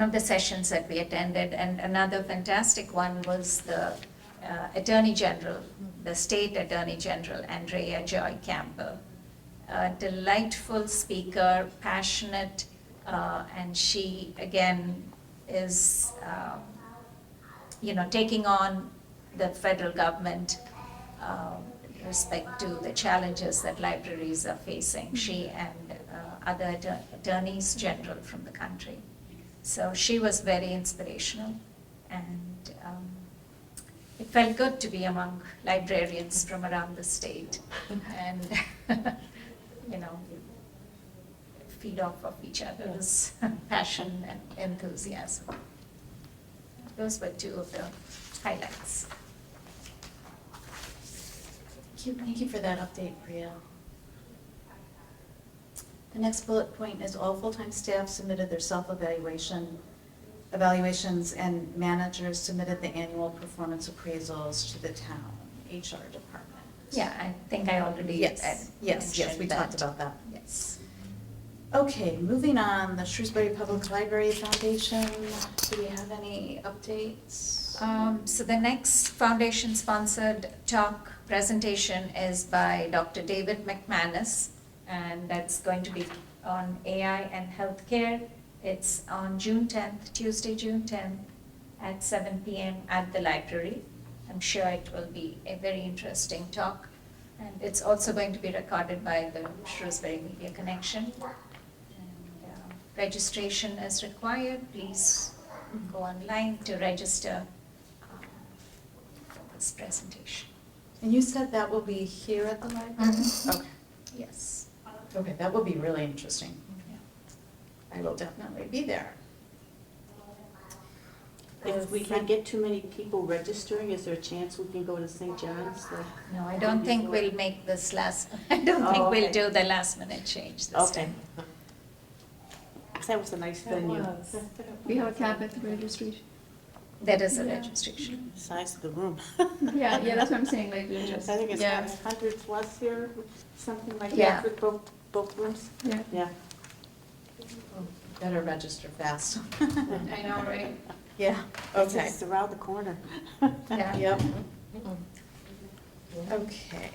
Speaker 5: of the sessions that we attended, and another fantastic one was the Attorney General, the State Attorney General, Andrea Joy Campbell. A delightful speaker, passionate, and she again is, taking on the federal government with respect to the challenges that libraries are facing. She and other attorneys general from the country. So she was very inspirational, and it felt good to be among librarians from around the state, and feed off of each other's passion and enthusiasm. Those were 2 of the highlights.
Speaker 1: Thank you for that update, Priya. The next bullet point is all full-time staff submitted their self-evaluation evaluations and managers submitted the annual performance appraisals to the town HR department.
Speaker 5: Yeah, I think I already
Speaker 1: Yes,
Speaker 5: had
Speaker 1: yes, we
Speaker 5: mentioned
Speaker 1: talked
Speaker 5: that.
Speaker 1: about that.
Speaker 5: Yes.
Speaker 1: Okay, moving on, the Shrewsbury Public Library Foundation, do we have any updates?
Speaker 5: So the next foundation-sponsored talk presentation is by Dr. David McManus, and that's going to be on AI and healthcare. It's on June 10th, Tuesday, June 10th, at 7 p.m. at the library. I'm sure it will be a very interesting talk. And it's also going to be recorded by the Shrewsbury Media Connection. And registration is required. Please go online to register for this presentation.
Speaker 1: And you said that will be here at the library?
Speaker 5: Mhm.
Speaker 1: Okay,
Speaker 5: Yes.
Speaker 1: okay, that will be really interesting.
Speaker 5: Yeah.
Speaker 1: I will definitely be there.
Speaker 3: If we can get too many people registering, is there a chance we can go to St. John's?
Speaker 5: No, I don't think we'll make this last, I don't think
Speaker 3: Oh,
Speaker 5: we'll
Speaker 3: okay.
Speaker 5: do the last minute change this
Speaker 3: Okay.
Speaker 5: time.
Speaker 3: That was a nice venue.
Speaker 8: We have a cap at the registration.
Speaker 5: There is a
Speaker 8: Yeah.
Speaker 5: registration.
Speaker 3: Size of the room.
Speaker 8: Yeah, that's what I'm saying, like, we're
Speaker 3: I
Speaker 8: just,
Speaker 3: think it's
Speaker 8: yeah,
Speaker 3: 100 plus here, something like
Speaker 5: Yeah.
Speaker 3: that with both rooms.
Speaker 8: yeah.
Speaker 3: Yeah.
Speaker 1: Better register fast.
Speaker 8: I know, right?
Speaker 1: Yeah, okay.
Speaker 3: It's around the corner.
Speaker 5: Yeah.
Speaker 1: Yep. Okay.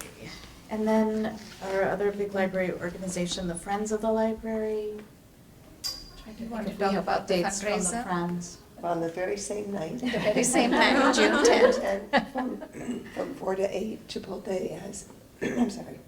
Speaker 1: And then our other big library organization, the Friends of the Library. Trying to
Speaker 5: You
Speaker 1: think
Speaker 5: want to
Speaker 1: if we
Speaker 5: talk
Speaker 1: have
Speaker 5: about the
Speaker 1: updates from the
Speaker 5: fundraiser?
Speaker 1: Friends.
Speaker 9: On the very same night.
Speaker 5: The very same time, June 10th.
Speaker 9: And from 4 to 8, Chipotle has, I'm sorry,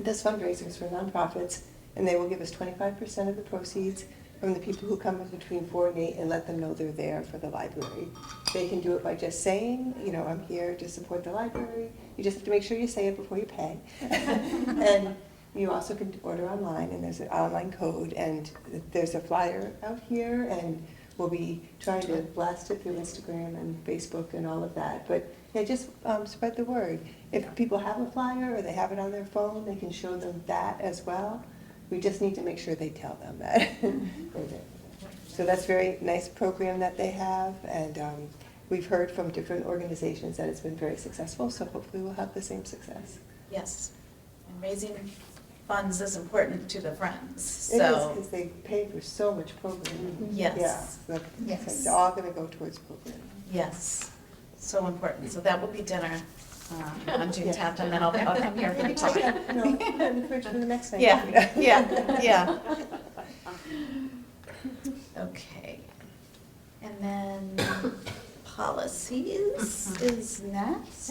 Speaker 9: does fundraisers for nonprofits, and they will give us 25% of the proceeds from the people who come in between 4 and 8 and let them know they're there for the library. They can do it by just saying, I'm here to support the library. You just have to make sure you say it before you pay. And you also can order online, and there's an online code, and there's a flyer out here, and we'll be trying to blast it through Instagram and Facebook and all of that. But yeah, just spread the word. If people have a flyer or they have it on their phone, they can show them that as well. We just need to make sure they tell them that. So that's a very nice program that they have, and we've heard from different organizations that it's been very successful, so hopefully we'll have the same success.
Speaker 1: Yes. And raising funds is important to the Friends,
Speaker 9: It is,
Speaker 1: so.
Speaker 9: because they pay for so much programming.
Speaker 1: Yes.
Speaker 9: Yeah, so
Speaker 5: Yes.
Speaker 9: it's all gonna go towards programming.
Speaker 1: Yes, so important. So that will be dinner on June
Speaker 9: Yeah.
Speaker 1: 10th, and then I'll come here for the talk.
Speaker 9: No, put it in the fridge for the next night.
Speaker 1: Yeah, yeah. Okay. And then policies is next.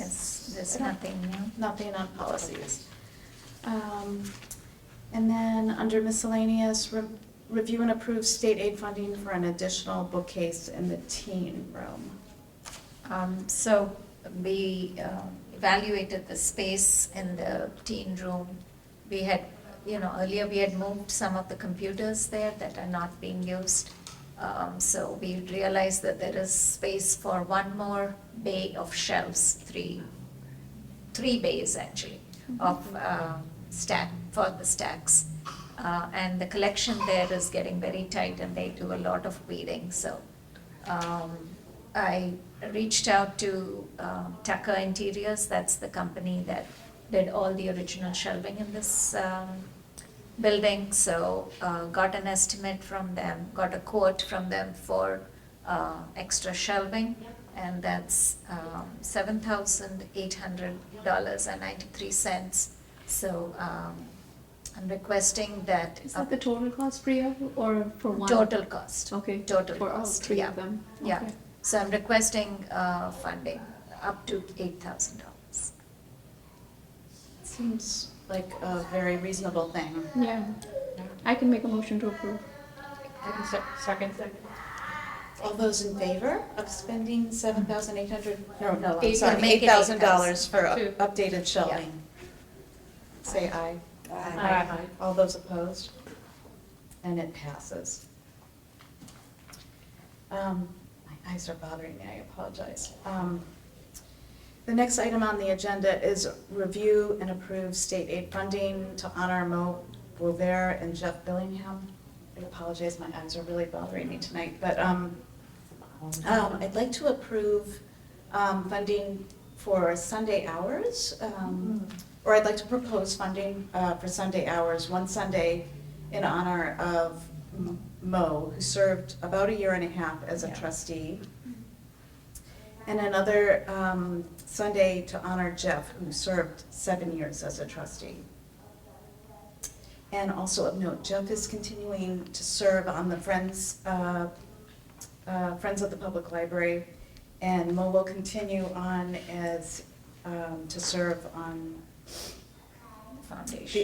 Speaker 5: There's nothing new.
Speaker 1: Nothing on policies. And then under miscellaneous, review and approve state aid funding for an additional bookcase in the teen room.
Speaker 5: So we evaluated the space in the teen room. We had, earlier we had moved some of the computers there that are not being used. So we realized that there is space for one more bay of shelves, three bays actually, of for the stacks. And the collection there is getting very tight, and they do a lot of weeding. So I reached out to Tucker Interiors. That's the company that did all the original shelving in this building. So got an estimate from them, got a quote from them for extra shelving, and that's $7,800.93. So I'm requesting that.
Speaker 8: Is that the total cost, Priya, or for one?
Speaker 5: Total cost.
Speaker 8: Okay.
Speaker 5: Total
Speaker 8: For all
Speaker 5: cost,
Speaker 8: three
Speaker 5: yeah.
Speaker 8: of them?
Speaker 5: Yeah.
Speaker 8: Okay.
Speaker 5: So I'm requesting funding up to $8,000.
Speaker 1: Seems like a very reasonable thing.
Speaker 8: Yeah, I can make a motion to approve.
Speaker 2: Second.
Speaker 1: All those in favor of spending $7,800, no, I'm
Speaker 5: Eight-
Speaker 1: sorry,
Speaker 5: make it
Speaker 1: $8,000 for
Speaker 2: Two.
Speaker 1: updated shelving? Say aye.
Speaker 2: Aye.
Speaker 1: All those opposed? And it passes. My eyes are bothering me, I apologize. The next item on the agenda is review and approve state aid funding to honor Mo Bover and Jeff Billingham I apologize, my eyes are really bothering me tonight, but I'd like to approve funding for Sunday hours, or I'd like to propose funding for Sunday hours, one Sunday in honor of Mo, who served about 1.5 years as a trustee, and another Sunday to honor Jeff, who served 7 years as a trustee. And also of note, Jeff is continuing to serve on the Friends of the Public Library, and Mo will continue on as, to serve on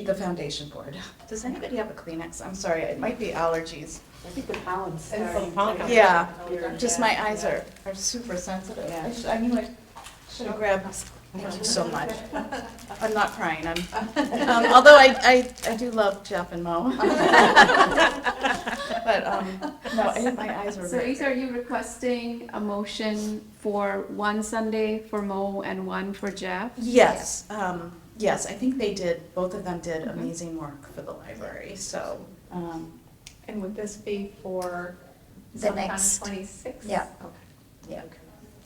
Speaker 1: the foundation board. Does anybody have a Kleenex? I'm sorry, it might be allergies.
Speaker 3: I think the pollen's
Speaker 2: And
Speaker 3: starting.
Speaker 2: pollen.
Speaker 1: Yeah,
Speaker 3: Yeah.
Speaker 1: just my eyes are super sensitive.
Speaker 3: Yeah.
Speaker 1: I knew I should have grabbed, thank you so much. I'm not crying, although I do love Jeff and Mo. But, no, my eyes were.
Speaker 8: So Lisa, are you requesting a motion for one Sunday for Mo and one for Jeff?
Speaker 1: Yes, yes, I think both of them did amazing work for the library, so,
Speaker 4: And would this be for
Speaker 5: The
Speaker 4: sometime
Speaker 5: next-
Speaker 4: 26?
Speaker 5: Yeah.
Speaker 4: Okay.
Speaker 5: Yeah.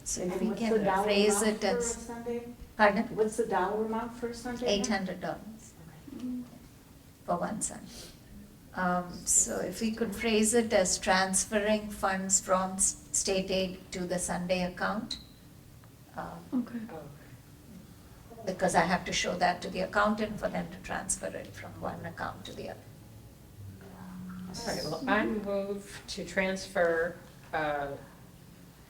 Speaker 5: So
Speaker 3: And
Speaker 5: if we
Speaker 3: what's the
Speaker 5: can
Speaker 3: dollar
Speaker 5: phrase
Speaker 3: amount
Speaker 5: it
Speaker 3: for a
Speaker 5: as,
Speaker 3: Sunday?
Speaker 5: pardon,
Speaker 3: What's the dollar amount for a Sunday?
Speaker 5: $800 for one Sunday. So if we could phrase it as transferring funds from state aid to the Sunday account,
Speaker 8: Okay.
Speaker 5: because I have to show that to the accountant for them to transfer it from one account to the other.
Speaker 2: All right, well, I move to transfer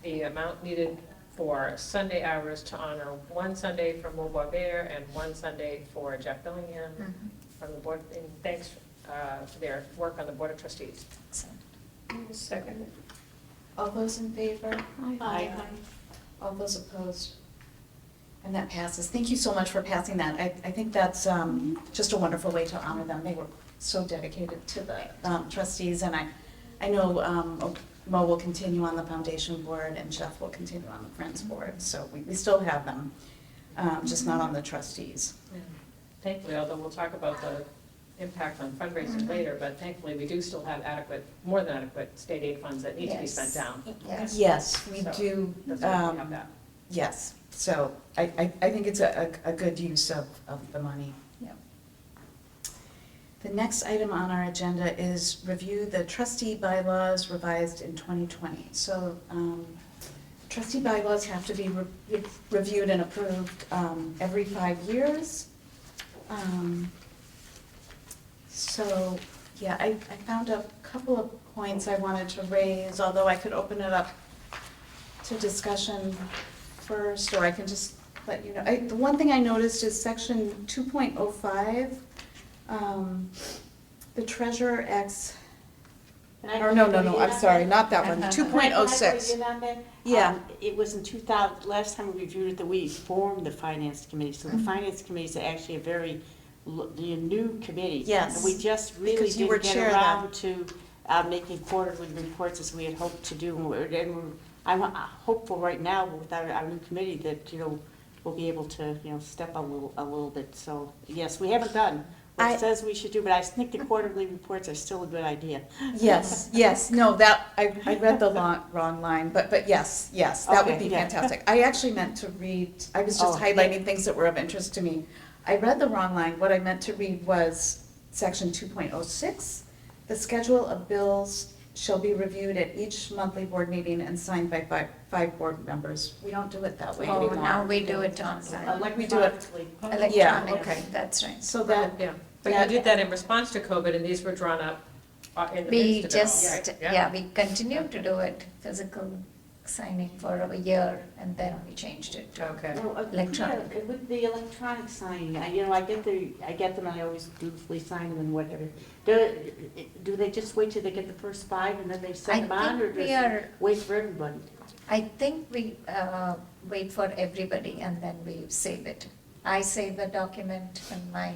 Speaker 2: the amount needed for Sunday hours to honor one Sunday for Mo Barber and one Sunday for Jeff Billingham from the board, and thanks for their work on the Board of Trustees.
Speaker 5: So,
Speaker 2: Second.
Speaker 1: all those in favor?
Speaker 8: Aye.
Speaker 1: All those opposed? And that passes. Thank you so much for passing that. I think that's just a wonderful way to honor them. They were so dedicated to the trustees, and I know Mo will continue on the foundation board, and Jeff will continue on the Friends board, so we still have them, just not on the trustees.
Speaker 2: Thankfully, although we'll talk about the impact on fundraising later, but thankfully, we do still have more than adequate state aid funds that need to be spent
Speaker 5: Yes.
Speaker 2: down.
Speaker 5: Yes.
Speaker 1: Yes, we
Speaker 2: So,
Speaker 1: do,
Speaker 2: That's why we have that.
Speaker 1: yes, so I think it's a good use of the money.
Speaker 5: Yeah.
Speaker 1: The next item on our agenda is review the trustee bylaws revised in 2020. So trustee bylaws have to be reviewed and approved every 5 years. So, yeah, I found a couple of points I wanted to raise, although I could open it up to discussion first, or I can just let you know. The one thing I noticed is section 2.05, the treasurer acts, or no, I'm sorry, not that one, 2.06. Yeah.
Speaker 3: It was in 2000, last time we reviewed it, that we formed the finance committee. So the finance committee is actually a very new committee.
Speaker 1: Yes,
Speaker 3: And we just really
Speaker 1: because you were
Speaker 3: didn't
Speaker 1: chair
Speaker 3: get
Speaker 1: then.
Speaker 3: around to making quarterly reports as we had hoped to do. I'm hopeful right now with our new committee that, we'll be able to, step a little bit. So, yes, we haven't done what it says we should do, but I think the quarterly reports are still a good idea.
Speaker 1: Yes, no, that, I read the wrong line, but yes, that would
Speaker 3: Okay,
Speaker 1: be
Speaker 3: yeah.
Speaker 1: fantastic. I actually meant to read, I was just
Speaker 3: Oh,
Speaker 1: highlighting things that were of interest to me. I read the wrong line, what I meant to read was section 2.06. The schedule of bills shall be reviewed at each monthly board meeting and signed by five board members. We don't do it that way
Speaker 5: Oh,
Speaker 1: anymore.
Speaker 5: now we do it online.
Speaker 1: Like we do it,
Speaker 5: Electronic,
Speaker 1: okay.
Speaker 5: that's right.
Speaker 1: so that,
Speaker 2: Yeah, but you did that in response to COVID, and these were drawn up in the
Speaker 5: We
Speaker 2: midst of it all,
Speaker 5: just,
Speaker 2: right?
Speaker 5: yeah, we continued to do it, physical signing for a year, and then we changed it to
Speaker 2: Okay.
Speaker 5: electronic.
Speaker 3: Yeah, with the electronic signing, I get them, and I always dutifully sign them and whatever. Do they just wait till they get the first 5 and then they
Speaker 5: I
Speaker 3: send them on, or
Speaker 5: think we
Speaker 3: does
Speaker 5: are,
Speaker 3: it wait for everybody?
Speaker 5: I think we wait for everybody and then we save it. I save the document in my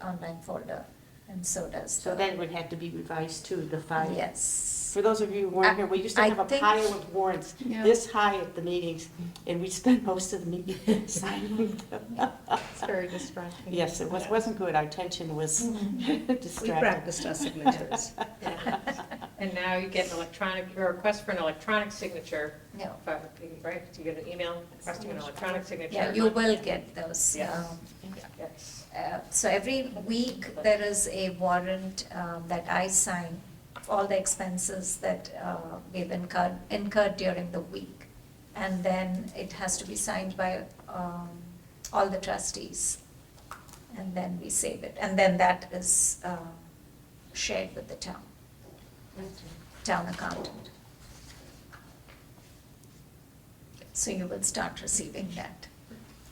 Speaker 5: online folder, and so does
Speaker 3: So
Speaker 5: the.
Speaker 3: that would have to be revised too, the 5.
Speaker 5: Yes.
Speaker 3: For those of you who weren't here, we used to
Speaker 5: I
Speaker 3: have a
Speaker 5: think-
Speaker 3: pile of warrants
Speaker 8: Yeah.
Speaker 3: this high at the meetings, and we spent most of the meeting signing them.
Speaker 4: It's very distracting.
Speaker 3: Yes, it wasn't good. Our attention was
Speaker 6: We
Speaker 3: distracted.
Speaker 6: practiced our signatures.
Speaker 2: And now you get an electronic, a request for an electronic signature,
Speaker 5: No.
Speaker 2: right? You get an email requesting an electronic signature.
Speaker 5: Yeah, you will get those.
Speaker 2: Yes. Yes.
Speaker 5: So every week, there is a warrant that I sign for all the expenses that we've incurred during the week. And then it has to be signed by all the trustees. And then we save it. And then that is shared with the town accountant. So you will start receiving that.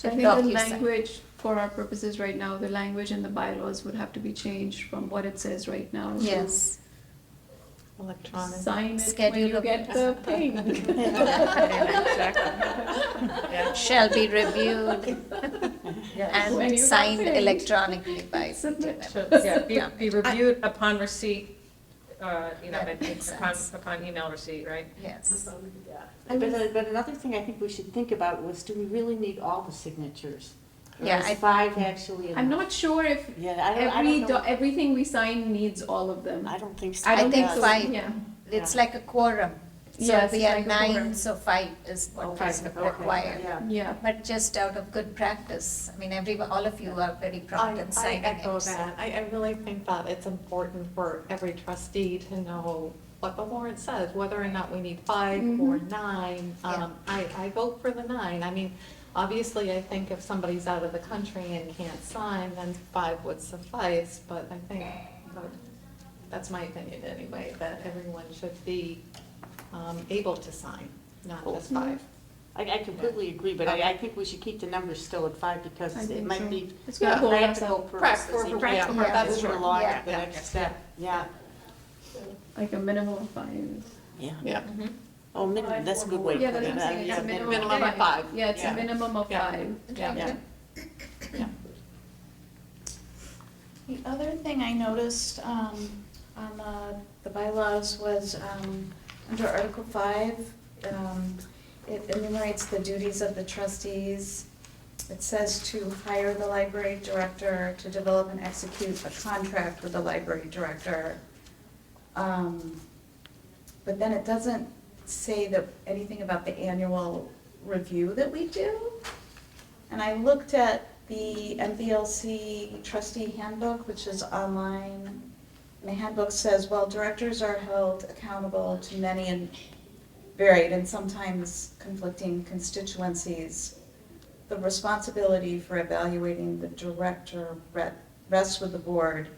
Speaker 8: I think the
Speaker 5: DocuSign.
Speaker 8: language, for our purposes right now, the language in the bylaws would have to be changed from what it says right now. to
Speaker 5: Yes.
Speaker 4: Electronic.
Speaker 8: Sign it when
Speaker 5: Schedule
Speaker 8: you
Speaker 5: of-
Speaker 8: get the ping.
Speaker 2: Yeah.
Speaker 5: Shall be reviewed
Speaker 8: When
Speaker 5: and
Speaker 8: you
Speaker 5: signed
Speaker 8: got paid.
Speaker 5: electronically by
Speaker 8: Submit.
Speaker 2: So, yeah, be reviewed upon receipt,
Speaker 5: That makes sense.
Speaker 2: upon email receipt, right?
Speaker 5: Yes.
Speaker 3: But another thing I think we should think about was, do we really need all the signatures? Or
Speaker 5: Yeah,
Speaker 3: is
Speaker 5: I-
Speaker 3: 5 actually enough?
Speaker 8: I'm not sure if
Speaker 3: Yeah, I don't know.
Speaker 8: everything we sign needs all of them.
Speaker 3: I don't think so.
Speaker 8: I don't
Speaker 5: I
Speaker 8: think
Speaker 5: think
Speaker 8: so.
Speaker 5: 5.
Speaker 8: Yeah.
Speaker 5: It's like a quorum. So
Speaker 8: Yes,
Speaker 5: we
Speaker 8: it's
Speaker 5: are
Speaker 8: like a quorum.
Speaker 5: 9, so 5 is
Speaker 3: Oh,
Speaker 5: what
Speaker 3: 5,
Speaker 5: is
Speaker 3: okay,
Speaker 5: required.
Speaker 3: yeah.
Speaker 8: Yeah.
Speaker 5: But just out of good practice, I mean, all of you are very prompt in signing
Speaker 4: I echo
Speaker 5: it. so-
Speaker 4: that. I really think that it's important for every trustee to know what the warrant says, whether or not we need 5 or 9.
Speaker 5: Yeah.
Speaker 4: I vote for the 9. I mean, obviously, I think if somebody's out of the country and can't sign, then 5 would suffice, but I think, that's my opinion anyway, that everyone should be able to sign, not just 5.
Speaker 3: I completely agree, but I think we should keep the numbers still at 5 because
Speaker 8: I
Speaker 3: it
Speaker 8: think
Speaker 3: might
Speaker 8: so.
Speaker 3: be
Speaker 8: It's gonna hold us
Speaker 3: practical
Speaker 8: up.
Speaker 3: purposes.
Speaker 4: For
Speaker 3: You
Speaker 4: practical
Speaker 3: can't
Speaker 5: purposes,
Speaker 3: move
Speaker 4: sure.
Speaker 3: along
Speaker 5: Yeah.
Speaker 3: to the next step. Yeah,
Speaker 8: Like a minimum of 5.
Speaker 3: yeah.
Speaker 4: Yeah.
Speaker 3: Oh, minimum, that's a good way to
Speaker 8: Yeah,
Speaker 3: put
Speaker 8: that's
Speaker 3: it.
Speaker 8: what I'm saying, it's
Speaker 3: Yeah,
Speaker 8: a minimum
Speaker 4: minimum
Speaker 8: of
Speaker 4: of 5.
Speaker 8: Yeah, it's
Speaker 4: Yeah.
Speaker 8: a minimum of
Speaker 4: Yeah.
Speaker 8: 5.
Speaker 4: Yeah.
Speaker 1: The other thing I noticed on the bylaws was under Article 5, it enumerates the duties of the trustees. It says to hire the library director, to develop and execute a contract with the library director. But then it doesn't say anything about the annual review that we do. And I looked at the MVLC trustee handbook, which is online. And the handbook says, while directors are held accountable to many and varied and sometimes conflicting constituencies, the responsibility for evaluating the director rests with the board.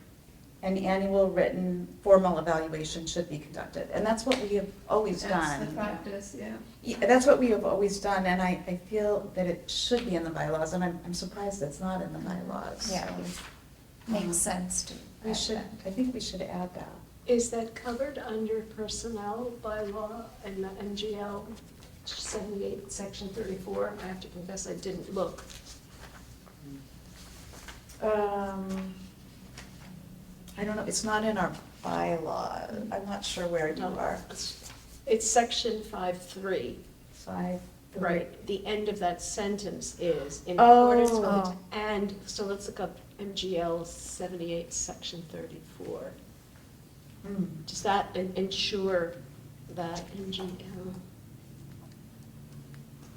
Speaker 1: An annual written formal evaluation should be conducted. And that's what we have always done.
Speaker 8: That's the practice, yeah.
Speaker 1: Yeah, that's what we have always done, and I feel that it should be in the bylaws, and I'm surprised it's not in the bylaws.
Speaker 5: Yeah.
Speaker 1: So
Speaker 5: Makes sense to
Speaker 1: We
Speaker 5: add
Speaker 1: should,
Speaker 5: that.
Speaker 1: I think we should add that.
Speaker 7: Is that covered under personnel bylaw and the MGL 78, section 34? I have to confess, I didn't look.
Speaker 1: I don't know, it's not in our bylaw, I'm not sure where you are.
Speaker 7: It's section 5.3.
Speaker 1: 5.
Speaker 7: Right, the end of that sentence is in
Speaker 1: Oh.
Speaker 7: accordance with it. And, so let's look up MGL 78, section 34.
Speaker 1: Hmm.
Speaker 7: Does that ensure that MGL?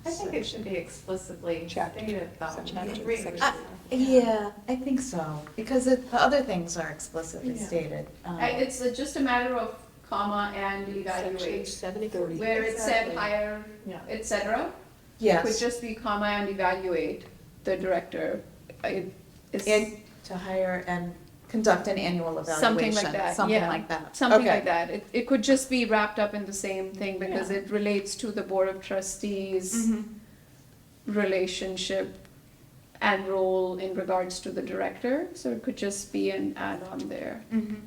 Speaker 4: I think it should be explicitly
Speaker 9: Chapter.
Speaker 4: stated though.
Speaker 9: Chapter,
Speaker 4: Read-
Speaker 9: section.
Speaker 1: Yeah, I think so, because the other things are explicitly
Speaker 7: Yeah.
Speaker 1: stated.
Speaker 8: It's just a matter of comma and
Speaker 7: Section
Speaker 8: evaluate.
Speaker 7: 73.
Speaker 8: Where it said
Speaker 4: Exactly.
Speaker 8: hire,
Speaker 7: Yeah.
Speaker 8: et cetera, it could
Speaker 1: Yes,
Speaker 8: just be comma and evaluate the director. It's
Speaker 1: and to hire and conduct an annual evaluation.
Speaker 8: something like that,
Speaker 1: Something
Speaker 8: yeah.
Speaker 1: like that.
Speaker 8: Something
Speaker 1: Okay.
Speaker 8: like that. It could just be wrapped up in the same thing because
Speaker 7: Yeah.
Speaker 8: it relates to the Board of Trustees
Speaker 1: Mhm.
Speaker 8: relationship and role in regards to the director. So it could just be an add-on there.
Speaker 1: Mhm.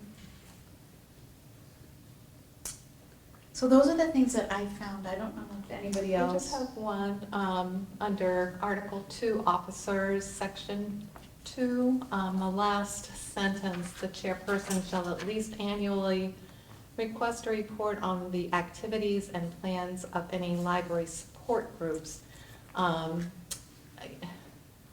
Speaker 1: So those are the things that I found. I don't know if anybody
Speaker 4: I just
Speaker 1: else.
Speaker 4: have one, under Article 2, Officers, Section 2, the last sentence, the chairperson shall at least annually request a report on the activities and plans of any library support groups.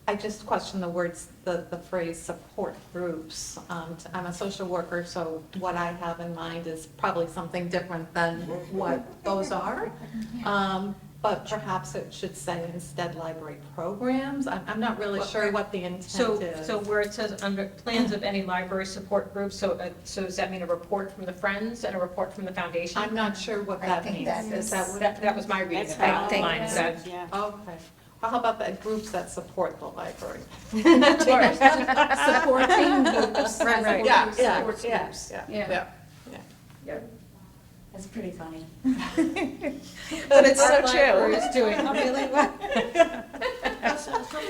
Speaker 4: I just question the words, the phrase support groups. I'm a social worker, so what I have in mind is probably something different than what those are. But perhaps it should say instead library programs. I'm not really sure what the intent is.
Speaker 2: So where it says under plans of any library support group, so does that mean a report from the Friends and a report from the Foundation?
Speaker 4: I'm not sure what
Speaker 5: I
Speaker 4: that
Speaker 5: think
Speaker 4: means.
Speaker 5: that
Speaker 4: Is
Speaker 5: is-
Speaker 4: that what?
Speaker 2: That was my reading.
Speaker 3: That's
Speaker 2: of that
Speaker 3: how
Speaker 5: think
Speaker 2: line
Speaker 5: so.
Speaker 2: said.
Speaker 3: Yeah.
Speaker 4: Okay. Well, how about the groups that support the library?
Speaker 8: Supporting groups.
Speaker 2: Right.
Speaker 4: Yeah,
Speaker 8: Support
Speaker 4: yeah,
Speaker 8: groups.
Speaker 4: yeah.
Speaker 1: That's pretty funny. But it's so
Speaker 2: Our
Speaker 1: true.
Speaker 2: library is doing really well.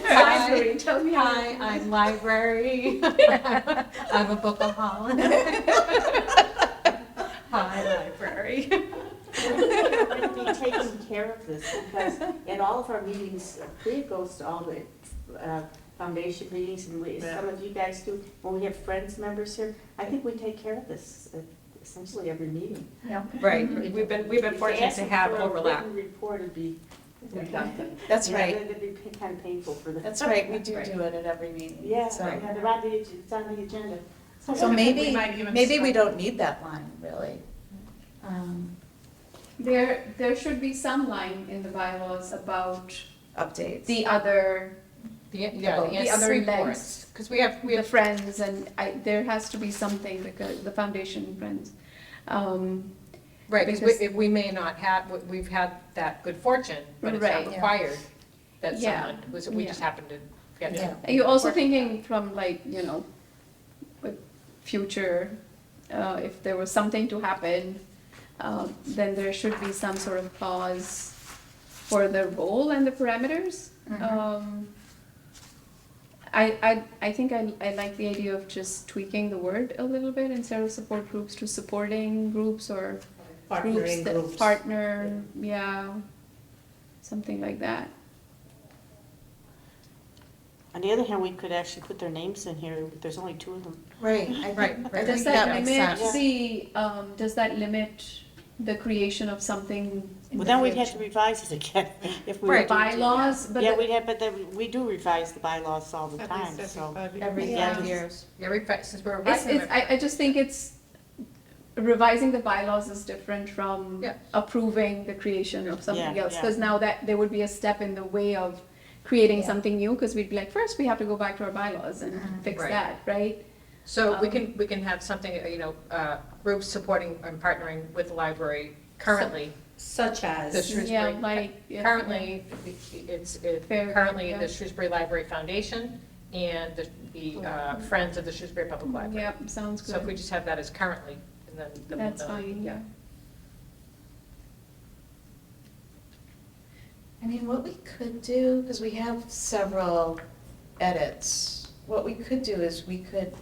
Speaker 8: Library, tell me how.
Speaker 4: Hi, I'm library. I'm a bookaholic. Hi, library.
Speaker 3: We're going to be taking care of this because at all of our meetings, Priya goes to all the foundation meetings and some of you guys do. When we have Friends members here, I think we take care of this essentially every meeting.
Speaker 5: Yeah.
Speaker 2: Right, we've been fortunate to have overlap.
Speaker 3: If the report would be redundant.
Speaker 1: That's
Speaker 3: Yeah,
Speaker 1: right.
Speaker 3: It'd be kind of painful for the.
Speaker 1: That's right, we do
Speaker 2: Right.
Speaker 1: do it at every meeting.
Speaker 3: Yeah,
Speaker 1: So-
Speaker 3: it's on the agenda.
Speaker 1: So maybe,
Speaker 2: might even
Speaker 1: maybe we
Speaker 2: start-
Speaker 1: don't need that line, really.
Speaker 8: There should be some line in the bylaws about
Speaker 1: Updates.
Speaker 8: the other,
Speaker 2: The
Speaker 8: the
Speaker 2: annual
Speaker 8: other
Speaker 2: reports,
Speaker 8: legs.
Speaker 2: because we have
Speaker 8: the Friends, and there has to be something, because the Foundation Friends.
Speaker 2: right, because
Speaker 8: because-
Speaker 2: we may not have, we've had that good fortune, but it's
Speaker 8: Right,
Speaker 2: not
Speaker 1: yeah.
Speaker 2: required that
Speaker 8: Yeah,
Speaker 2: someone, we just
Speaker 8: yeah.
Speaker 2: happened to get
Speaker 1: Yeah.
Speaker 2: it.
Speaker 8: Are you also thinking from like, with future, if there was something to happen, then there should be some sort of clause for the role and the parameters. I think I like the idea of just tweaking the word a little bit instead of support groups to supporting groups or groups that partner, yeah, something like that.
Speaker 3: On the other hand, we could actually put their names in here, but there's only 2 of them.
Speaker 1: Right,
Speaker 2: Right,
Speaker 1: I
Speaker 8: Does
Speaker 1: think
Speaker 8: that
Speaker 1: that makes
Speaker 8: limit
Speaker 1: sense.
Speaker 8: does that limit the creation of something in
Speaker 3: Well,
Speaker 8: the
Speaker 3: then we'd have to
Speaker 8: future?
Speaker 3: revise it again if we.
Speaker 2: Right.
Speaker 3: were to-
Speaker 8: Bylaws, but
Speaker 3: Yeah,
Speaker 8: the-
Speaker 3: we'd have, but then we do revise the bylaws all the
Speaker 4: At
Speaker 3: time,
Speaker 4: least
Speaker 3: so.
Speaker 1: Every
Speaker 8: Yeah.
Speaker 1: 5 years.
Speaker 2: Since we're
Speaker 8: It's,
Speaker 2: revising
Speaker 8: it's,
Speaker 2: them.
Speaker 8: I just think it's, revising the bylaws is different from
Speaker 2: Yeah.
Speaker 8: approving the creation of something
Speaker 3: Yeah,
Speaker 8: else.
Speaker 3: yeah.
Speaker 8: Because now that, there would be a step in the way of creating
Speaker 1: Yeah.
Speaker 8: something new, because we'd be like, first we have to go back to our bylaws and fix
Speaker 2: Right.
Speaker 8: that, right?
Speaker 2: So we can have something, groups supporting and partnering with the library currently.
Speaker 6: Such
Speaker 2: The
Speaker 6: as,
Speaker 2: Shrewsbury,
Speaker 8: Yeah, like, yeah.
Speaker 2: currently, it's
Speaker 8: Fair,
Speaker 2: currently
Speaker 8: yeah.
Speaker 2: the Shrewsbury Library Foundation and the Friends of the Shrewsbury Public Library.
Speaker 8: Yep, sounds
Speaker 2: So if we
Speaker 8: good.
Speaker 2: just have that as currently, and then we'll
Speaker 8: That's
Speaker 2: know.
Speaker 8: fine, yeah.
Speaker 1: I mean, what we could do, because we have several edits, what we could do is we could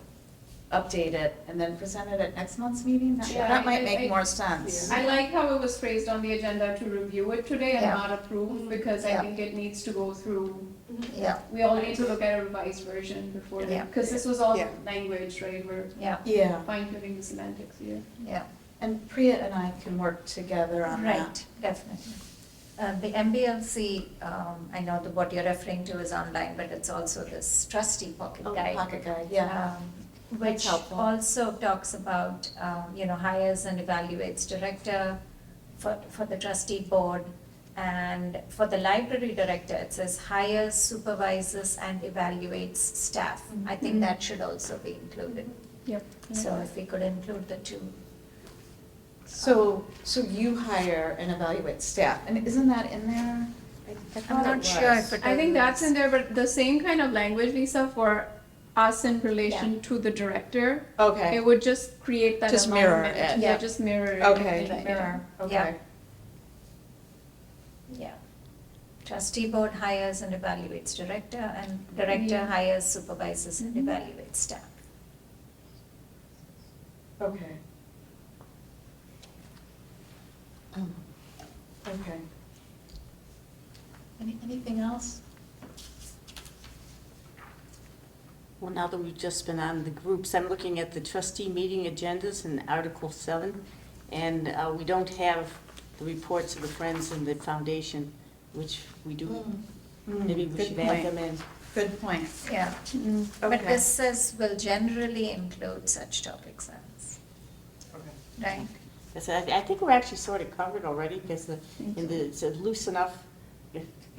Speaker 1: update it and then present it at next month's meeting.
Speaker 8: Yeah,
Speaker 1: That might
Speaker 8: I-
Speaker 1: make more sense.
Speaker 8: I like how it was phrased on the agenda to review it today and
Speaker 1: Yeah.
Speaker 8: not approve, because I
Speaker 1: Yeah.
Speaker 8: think it needs to go through,
Speaker 1: Yeah,
Speaker 8: we all need to look at a revised version before,
Speaker 1: Yeah.
Speaker 8: because this was all
Speaker 9: Yeah.
Speaker 8: language, right? We're
Speaker 5: Yeah,
Speaker 1: yeah.
Speaker 8: fine tuning the semantics here.
Speaker 5: yeah,
Speaker 1: And Priya and I can work together on that.
Speaker 5: right, definitely. The MBLC, I know that what you're referring to is online, but it's also this trustee pocket
Speaker 1: Oh,
Speaker 5: guide.
Speaker 1: pocket guide, yeah.
Speaker 5: Which
Speaker 1: helpful.
Speaker 5: also talks about, hires and evaluates director for the trustee board. And for the library director, it says hires, supervises, and evaluates staff. I think that should also be included.
Speaker 8: Yep.
Speaker 5: So if we could include the two.
Speaker 1: So you hire and evaluate staff, and isn't that in there? I
Speaker 5: I'm
Speaker 1: thought
Speaker 5: not
Speaker 1: it
Speaker 5: sure
Speaker 1: was.
Speaker 5: if it
Speaker 8: I think that's in
Speaker 5: is.
Speaker 8: there, but the same kind of language, Lisa, for us in relation to the director.
Speaker 1: Okay,
Speaker 8: It would just create that
Speaker 1: Just mirror
Speaker 8: alignment.
Speaker 1: it.
Speaker 8: Yeah,
Speaker 5: Yeah.
Speaker 8: just mirror it.
Speaker 1: okay,
Speaker 8: Yeah.
Speaker 1: mirror, okay.
Speaker 5: Yeah. Yeah. Trustee board hires and evaluates director, and director
Speaker 8: Yeah.
Speaker 5: hires, supervises, and
Speaker 8: Mhm.
Speaker 5: evaluates staff.
Speaker 1: Okay. Okay. Anything else?
Speaker 3: Well, now that we've just been on the groups, I'm looking at the trustee meeting agendas in Article 7, and we don't have the reports of the Friends and the Foundation, which we do. Maybe we
Speaker 1: Good
Speaker 3: should add
Speaker 1: point.
Speaker 3: them in.
Speaker 1: Good point.
Speaker 5: Yeah, but
Speaker 1: Okay.
Speaker 5: this says will generally include such topics as, right?
Speaker 3: Yes, I think we're actually sort of covered already, because it's a loose enough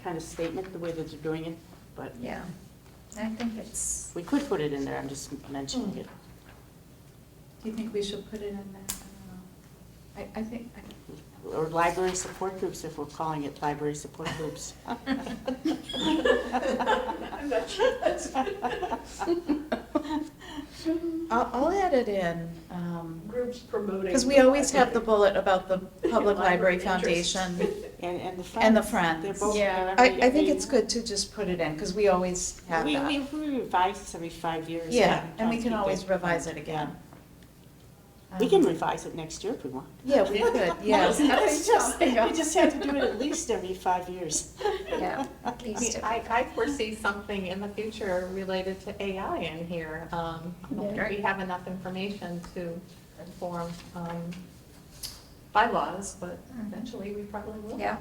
Speaker 3: kind of statement, the way that they're doing it, but
Speaker 5: Yeah, I think it's,
Speaker 3: we could put it in there, I'm just mentioning it.
Speaker 1: Do you think we should put it in there? I don't know. I think,
Speaker 3: Or library support groups, if we're calling it library support groups.
Speaker 7: I'm not sure that's
Speaker 1: I'll add it in.
Speaker 7: groups promoting.
Speaker 1: Because we always have the bullet about the Public Library
Speaker 7: Library interests.
Speaker 1: Foundation.
Speaker 3: And the Friends.
Speaker 1: And the Friends.
Speaker 3: They're both.
Speaker 8: Yeah.
Speaker 1: I think it's good to just put it in, because we always have
Speaker 3: We
Speaker 1: that.
Speaker 3: revise this every 5 years.
Speaker 1: Yeah, and we
Speaker 3: Try to
Speaker 1: can
Speaker 3: keep
Speaker 1: always
Speaker 3: it-
Speaker 1: revise it again.
Speaker 3: We can revise it next year if we want.
Speaker 1: Yeah, we could, yeah.
Speaker 3: It's just, you just have to do it at least every 5 years.
Speaker 5: yeah, at
Speaker 4: I mean,
Speaker 5: least.
Speaker 4: I foresee something in the future related to AI in here. I don't think we have enough information to inform bylaws, but eventually we probably will.
Speaker 5: Yeah,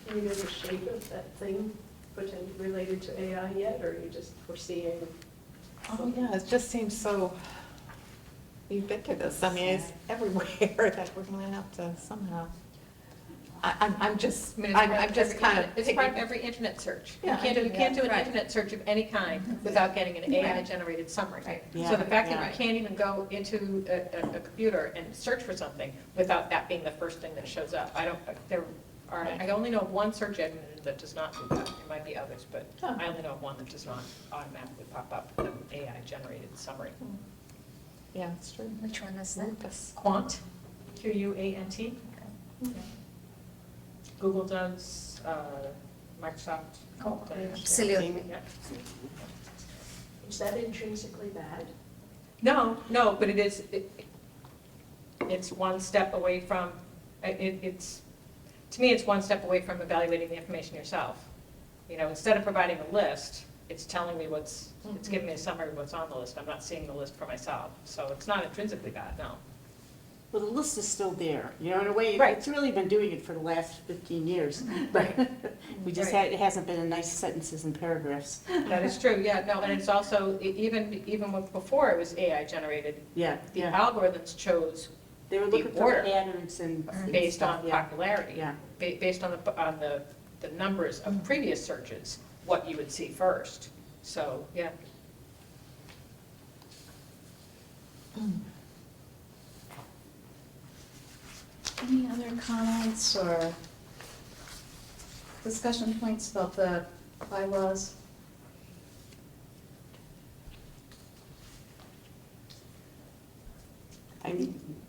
Speaker 7: Do you know the shape of that thing potentially related to AI yet, or are you just foreseeing?
Speaker 4: Oh, yeah, it just seems so ubiquitous. I mean, it's everywhere that we're gonna have to somehow. I'm just kind of.
Speaker 2: It's part of every internet search. You
Speaker 4: Yeah,
Speaker 2: can't do, you can't do an
Speaker 4: right.
Speaker 2: internet search of any kind without getting an AI-generated summary.
Speaker 3: Yeah.
Speaker 2: So the fact that
Speaker 4: Right.
Speaker 2: you can't even go into a computer and search for something without that being the first thing that shows up, I only know of one search engine that does not do that. There might be others, but
Speaker 4: Huh.
Speaker 2: I only know of one that does not automatically pop up with an AI-generated summary.
Speaker 4: Yeah, it's true.
Speaker 5: which one is that?
Speaker 4: Lucas.
Speaker 2: Quant, Quant. Google does, Microsoft.
Speaker 5: Oh,
Speaker 2: does.
Speaker 5: absolutely.
Speaker 2: Yeah.
Speaker 7: Is that intrinsically bad?
Speaker 2: No, but it is, it's one step away from, to me, it's one step away from evaluating the information yourself. You know, instead of providing a list, it's telling me it's giving me a summary of what's on the list. I'm not seeing the list for myself. So it's not intrinsically bad, no.
Speaker 3: Well, the list is still there, you know, in a way,
Speaker 2: Right.
Speaker 3: it's really been doing it for the last 15 years. But we just
Speaker 2: Right.
Speaker 3: it hasn't been in nice sentences and paragraphs.
Speaker 2: That is true, yeah, no, and it's also, even before it was AI generated,
Speaker 3: Yeah,
Speaker 2: the
Speaker 3: yeah.
Speaker 2: algorithms chose
Speaker 3: They were
Speaker 2: the
Speaker 3: looking for
Speaker 2: order
Speaker 3: patterns and
Speaker 2: based
Speaker 3: stuff,
Speaker 2: on
Speaker 3: yeah.
Speaker 2: popularity.
Speaker 3: Yeah.
Speaker 2: Based on the numbers of previous searches, what you would see first. So, yeah.
Speaker 1: Any other comments or discussion points about the bylaws?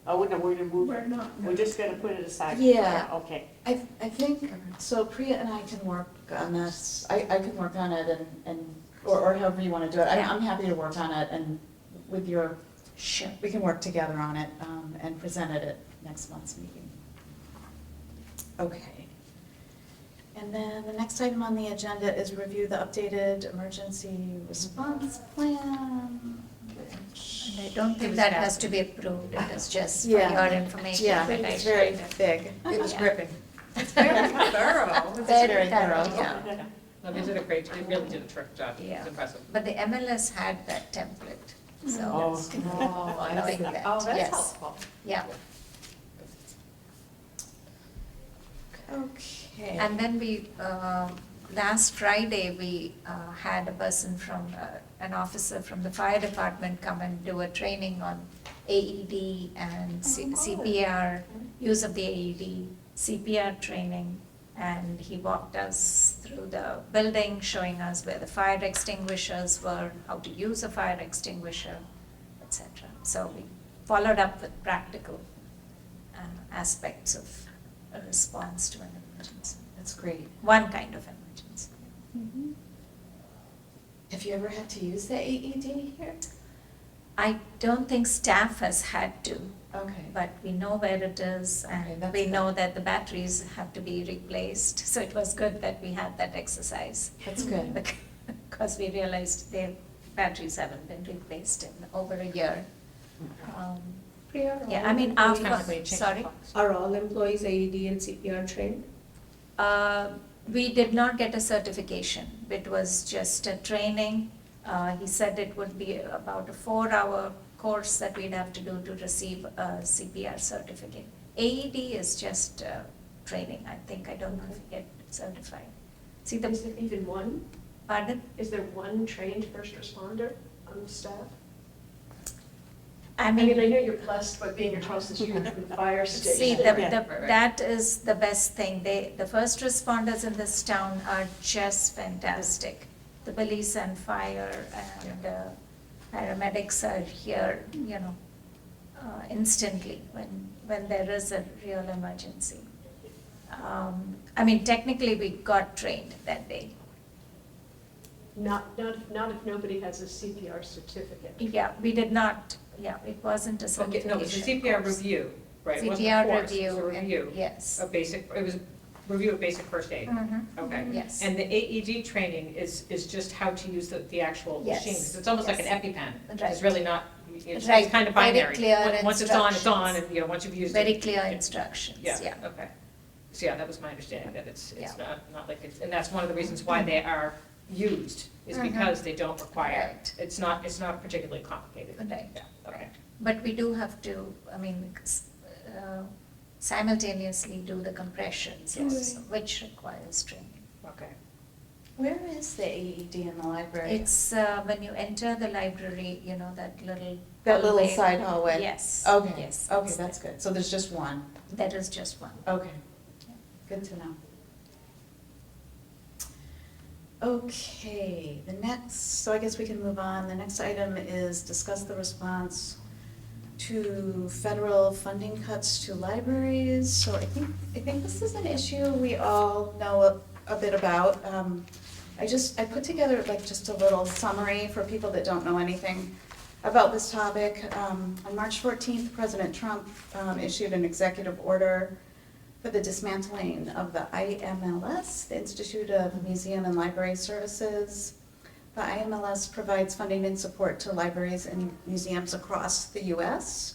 Speaker 3: We're gonna move,
Speaker 7: We're not.
Speaker 3: we're just gonna put it aside.
Speaker 1: Yeah.
Speaker 3: Okay.
Speaker 1: I think, so Priya and I can work on this, I can work on it or however you want to do it. I'm happy to work on it and with your, we can work together on it and present it at next month's meeting. Okay. And then the next item on the agenda is review the updated emergency response plan.
Speaker 5: And I don't think that has to be approved, it is just for
Speaker 1: Yeah.
Speaker 5: your information.
Speaker 1: Yeah,
Speaker 5: that I
Speaker 1: it's very
Speaker 5: shared.
Speaker 1: big.
Speaker 2: It was
Speaker 1: Yeah.
Speaker 2: gripping.
Speaker 4: It's very thorough.
Speaker 1: very thorough,
Speaker 5: yeah.
Speaker 2: No, they did a great, they really did a terrific job. It
Speaker 5: Yeah.
Speaker 2: was impressive.
Speaker 5: But the MLS had that template, so,
Speaker 3: Oh.
Speaker 4: Oh, I
Speaker 5: knowing
Speaker 4: see.
Speaker 5: that,
Speaker 4: Oh, that's
Speaker 5: yes.
Speaker 4: helpful.
Speaker 5: yeah.
Speaker 1: Okay.
Speaker 5: And then we, last Friday, we had a person from, an officer from the fire department come and do a training on AED and CPR, use of the AED, CPR training. And he walked us through the building, showing us where the fire extinguishers were, how to use a fire extinguisher, etc. So we followed up with practical aspects of a response to an emergency.
Speaker 1: That's great.
Speaker 5: One kind of emergency.
Speaker 1: Have you ever had to use the AED here?
Speaker 5: I don't think staff has had to,
Speaker 1: Okay.
Speaker 5: but we know where it is,
Speaker 1: Okay,
Speaker 5: and
Speaker 1: that's
Speaker 5: we
Speaker 1: good.
Speaker 5: know that the batteries have to be replaced. So it was good that we had that exercise.
Speaker 1: That's good.
Speaker 5: Because we realized their batteries haven't been replaced in over a year.
Speaker 6: Priya, are
Speaker 5: Yeah,
Speaker 6: all
Speaker 5: I mean,
Speaker 6: employees-
Speaker 2: Technically, change the
Speaker 5: sorry?
Speaker 2: clocks.
Speaker 6: Are all employees AED and CPR trained?
Speaker 5: We did not get a certification. It was just a training. He said it would be about a 4-hour course that we'd have to do to receive a CPR certificate. AED is just training, I think. I don't know if you get certified. See,
Speaker 7: Is there even one?
Speaker 5: pardon?
Speaker 7: Is there one trained first responder on the staff?
Speaker 5: I
Speaker 7: I mean, I
Speaker 5: mean,
Speaker 7: know you're blessed by being across the street from the fire station.
Speaker 5: see,
Speaker 3: Yeah.
Speaker 5: that is the best thing. The first responders in this town are just fantastic. The police and fire and paramedics are here, instantly when there is a real emergency. I mean, technically, we got trained that day.
Speaker 7: Not if nobody has a CPR certificate.
Speaker 5: Yeah, we did not, it wasn't a
Speaker 2: Okay, no, it was a
Speaker 5: certification
Speaker 2: CPR
Speaker 5: course.
Speaker 2: review, right? It wasn't a
Speaker 5: CPR
Speaker 2: course,
Speaker 5: review.
Speaker 2: It was a
Speaker 5: and-
Speaker 2: review
Speaker 5: Yes.
Speaker 2: of basic, it was review of basic first aid.
Speaker 5: Mhm.
Speaker 2: Okay.
Speaker 5: Yes.
Speaker 2: And the AED training is just how to use the actual
Speaker 5: Yes.
Speaker 2: machines. It's almost like an
Speaker 5: Yes.
Speaker 2: EpiPen.
Speaker 5: Right.
Speaker 2: It's really not, it's
Speaker 5: Right.
Speaker 2: kind of
Speaker 5: Very
Speaker 2: binary.
Speaker 5: clear
Speaker 2: Once it's on,
Speaker 5: instructions.
Speaker 2: and, once you've used it.
Speaker 5: Very clear
Speaker 2: yeah.
Speaker 5: instructions,
Speaker 2: Yeah,
Speaker 5: yeah.
Speaker 2: okay. So, yeah, that was my understanding, that it's
Speaker 5: Yeah.
Speaker 2: not like it's, and that's one of the reasons why they are used, is
Speaker 5: Mhm.
Speaker 2: because they don't require,
Speaker 5: Right.
Speaker 2: it's not particularly complicated.
Speaker 5: Right.
Speaker 2: Yeah, okay.
Speaker 5: But we do have to, simultaneously do the compressions also, which requires training.
Speaker 2: Okay.
Speaker 1: Where is the AED in the library?
Speaker 5: It's when you enter the library, that little.
Speaker 1: That little
Speaker 5: hallway.
Speaker 1: side hallway?
Speaker 5: Yes.
Speaker 1: Okay,
Speaker 5: Yes.
Speaker 1: okay,
Speaker 5: it's
Speaker 1: that's good. So there's just one?
Speaker 5: there. That is just one.
Speaker 1: Okay, good to know. Okay, the next, so I guess we can move on. The next item is discuss the response to federal funding cuts to libraries. So I think this is an issue we all know a bit about. I put together like just a little summary for people that don't know anything about this topic. On March 14th, President Trump issued an executive order for the dismantling of the IMLS, the Institute of Museum and Library Services. The IMLS provides funding and support to libraries and museums across the US.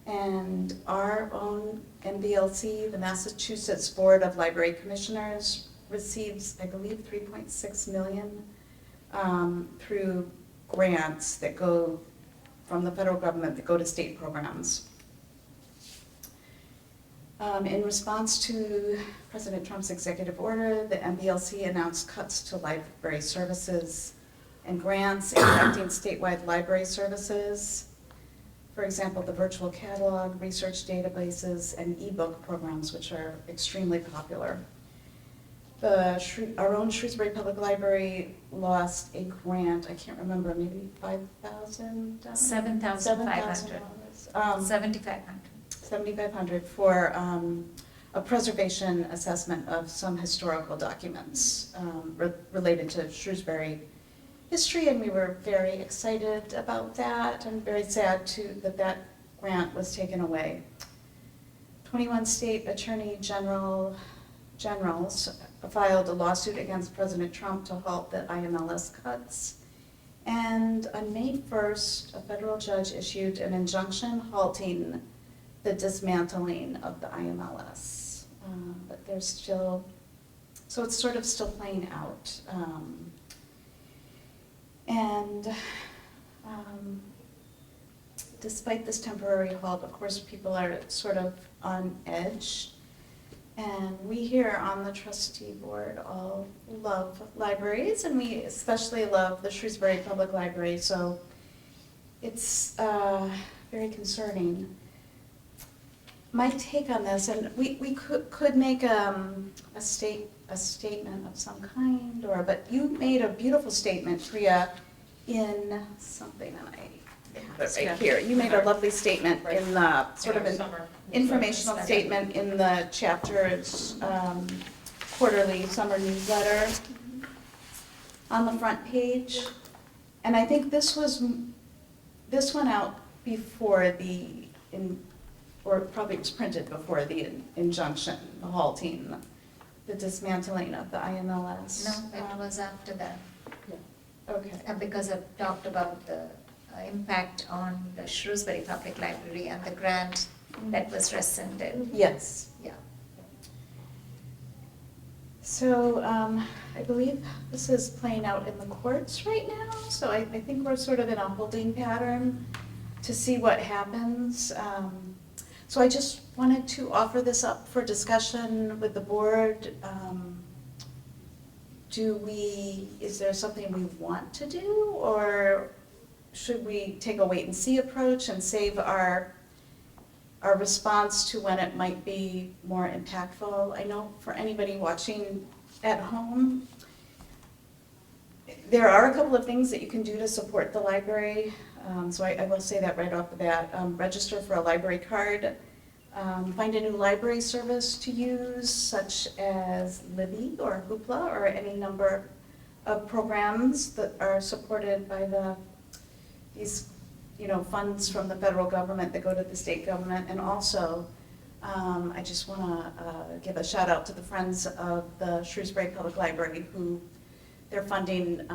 Speaker 1: And our own MBLC, the Massachusetts Board of Library Commissioners, receives, I believe, 3.6 million through grants that go from the federal government that go to state programs. In response to President Trump's executive order, the MBLC announced cuts to library services and grants impacting statewide library services. For example, the virtual catalog, research databases, and ebook programs, which are extremely popular. Our own Shrewsbury Public Library lost a grant, I can't remember, maybe $5,000?
Speaker 5: $7,500.
Speaker 1: $7,500.
Speaker 5: 7,500.
Speaker 1: 7,500 for a preservation assessment of some historical documents related to Shrewsbury history, and we were very excited about that and very sad too that grant was taken away. 21 state attorney generals filed a lawsuit against President Trump to halt the IMLS cuts. And on May 1st, a federal judge issued an injunction halting the dismantling of the IMLS. But there's still, so it's sort of still playing out. Despite this temporary halt, of course, people are sort of on edge. And we here on the trustee board all love libraries, and we especially love the Shrewsbury Public Library, so it's very concerning. My take on this, and we could make a statement of some kind, but you made a beautiful statement, Priya, in something, and I have it right here. You made a lovely statement in the sort of an informational statement in the chapter's quarterly summer newsletter on the front page. And I think this was this went out before or probably was printed before the injunction, the halting, the dismantling of the INLS.
Speaker 5: No, it was after that,
Speaker 1: Okay.
Speaker 5: because I've talked about the impact on the Shrewsbury Public Library and the grant that was rescinded.
Speaker 1: Yes.
Speaker 5: Yeah.
Speaker 1: So I believe this is playing out in the courts right now, so I think we're sort of in a holding pattern to see what happens. So I just wanted to offer this up for discussion with the board. Is there something we want to do, or should we take a wait and see approach and save our response to when it might be more impactful? I know for anybody watching at home, there are a couple of things that you can do to support the library. So I will say that right off the bat. Register for a library card. Find a new library service to use, such as Libby or Hoopla, or any number of programs that are supported by these funds from the federal government that go to the state government. And also, I just want to give a shout out to the Friends of the Shrewsbury Public Library, who their funding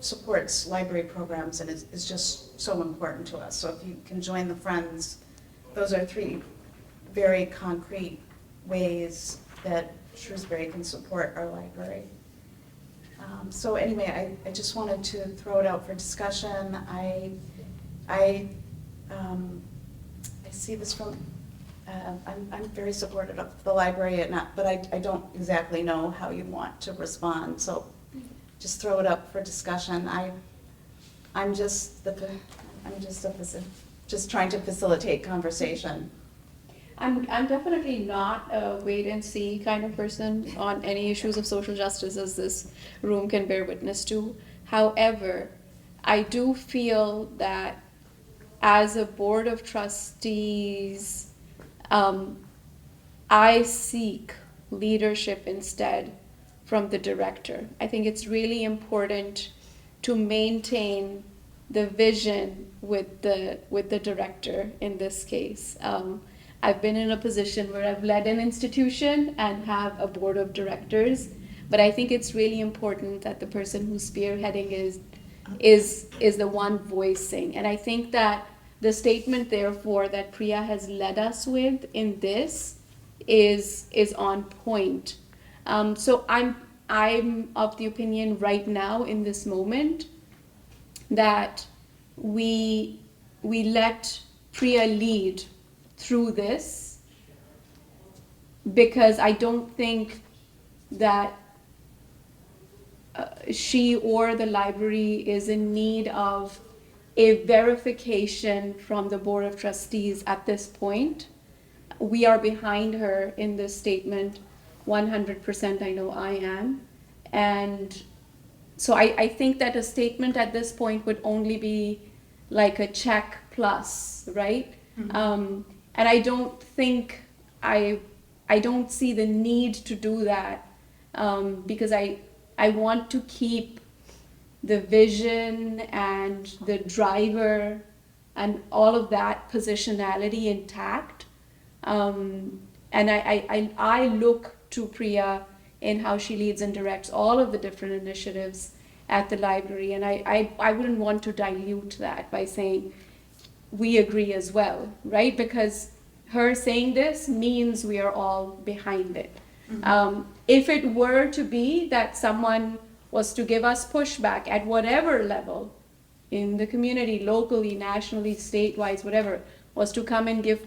Speaker 1: supports library programs and is just so important to us. So if you can join the Friends, those are 3 very concrete ways that Shrewsbury can support our library. So anyway, I just wanted to throw it out for discussion. I see this from, I'm very supportive of the library, but I don't exactly know how you want to respond, so just throw it up for discussion. I'm just trying to facilitate conversation.
Speaker 8: I'm definitely not a wait and see kind of person on any issues of social justice, as this room can bear witness to. However, I do feel that as a board of trustees, I seek leadership instead from the director. I think it's really important to maintain the vision with the director in this case. I've been in a position where I've led an institution and have a board of directors, but I think it's really important that the person who's spearheading is the one voicing. And I think that the statement, therefore, that Priya has led us with in this is on point. So I'm of the opinion right now in this moment that we let Priya lead through this, because I don't think that she or the library is in need of a verification from the Board of Trustees at this point. We are behind her in this statement 100%, I know I am. And so I think that a statement at this point would only be like a check plus, right? Mm-hmm. And I don't think, I don't see the need to do that, because I want to keep the vision and the driver and all of that positionality intact. And I look to Priya in how she leads and directs all of the different initiatives at the library. And I wouldn't want to dilute that by saying we agree as well, right? Because her saying this means we are all behind it. Mm-hmm. If it were to be that someone was to give us pushback at whatever level, in the community, locally, nationally, statewide, whatever, was to come and give,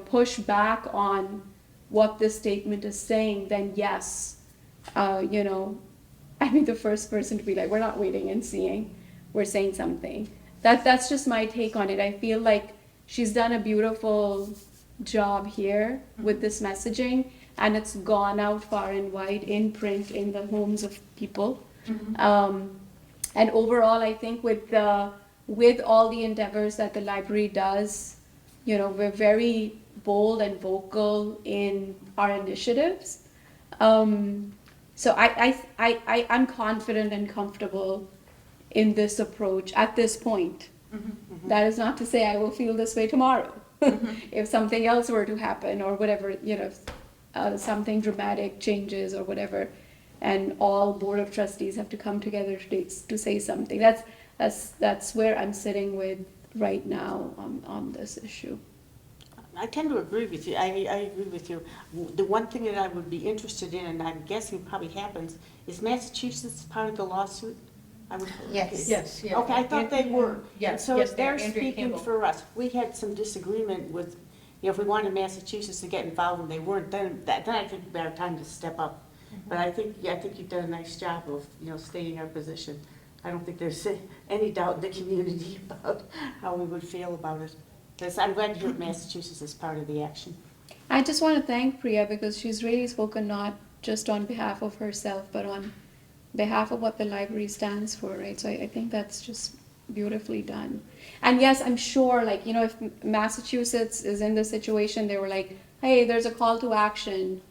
Speaker 8: push back on what this statement is saying, then yes, I'd be the first person to be like, we're not waiting and seeing, we're saying something. That's just my take on it. I feel like she's done a beautiful job here with this messaging, and it's gone out far and wide in print in the homes of people. Mm-hmm. And overall, I think with all the endeavors that the library does, we're very bold and vocal in our initiatives. So I'm confident and comfortable in this approach at this point. That is not to say I will feel this way tomorrow. If something else were to happen or whatever, if something dramatic changes or whatever, and all board of trustees have to come together to say something. That's where I'm sitting with right now on this issue.
Speaker 3: I tend to agree with you. I agree with you. The one thing that I would be interested in, and I'm guessing probably happens, is Massachusetts part of the lawsuit? I would.
Speaker 5: Yes.
Speaker 2: Yes, yeah.
Speaker 3: Okay, I thought they were.
Speaker 2: Yes,
Speaker 3: And
Speaker 2: yes,
Speaker 3: so
Speaker 2: they are.
Speaker 3: they're
Speaker 2: Andrea
Speaker 3: speaking
Speaker 2: Campbell.
Speaker 3: for us. We had some disagreement with, if we wanted Massachusetts to get involved and they weren't, then I think it'd be our time to step up. But I think you've done a nice job of, stating our position. I don't think there's any doubt in the community about how we would feel about it. I'm glad to hear Massachusetts is part of the action.
Speaker 8: I just want to thank Priya because she's really spoken not just on behalf of herself, but on behalf of what the library stands for, right? So I think that's just beautifully done. And yes, I'm sure, if Massachusetts is in this situation, they were like, hey, there's a call to action,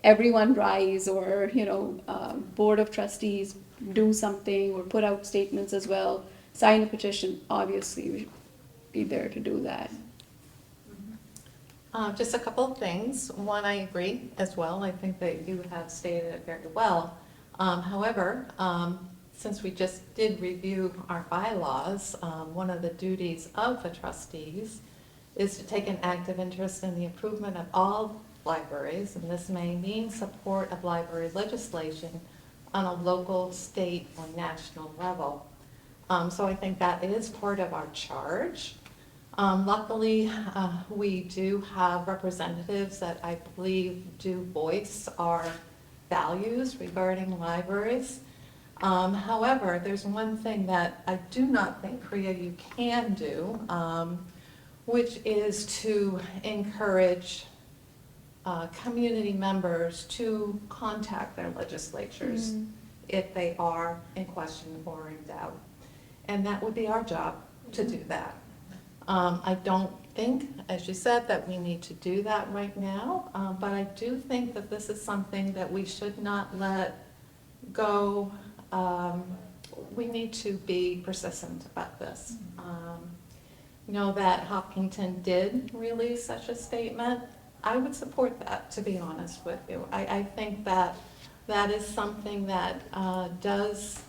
Speaker 8: everyone rise, or, board of trustees do something, or put out statements as well, sign a petition, obviously, we should be there to do that.
Speaker 4: Just a couple of things. One, I agree as well. I think that you have stated it very well. However, since we just did review our bylaws, one of the duties of the trustees is to take an active interest in the improvement of all libraries, and this may mean support of library legislation on a local, state, or national level. So I think that is part of our charge. Luckily, we do have representatives that I believe do voice our values regarding libraries. However, there's one thing that I do not think, Priya, you can do, which is to encourage community members to contact their legislatures if they are in question or in doubt. And that would be our job to do that. I don't think, as you said, that we need to do that right now, but I do think that this is something that we should not let go. We need to be persistent about this. Know that Hopkinton did release such a statement. I would support that, to be honest with you. I think that that is something that does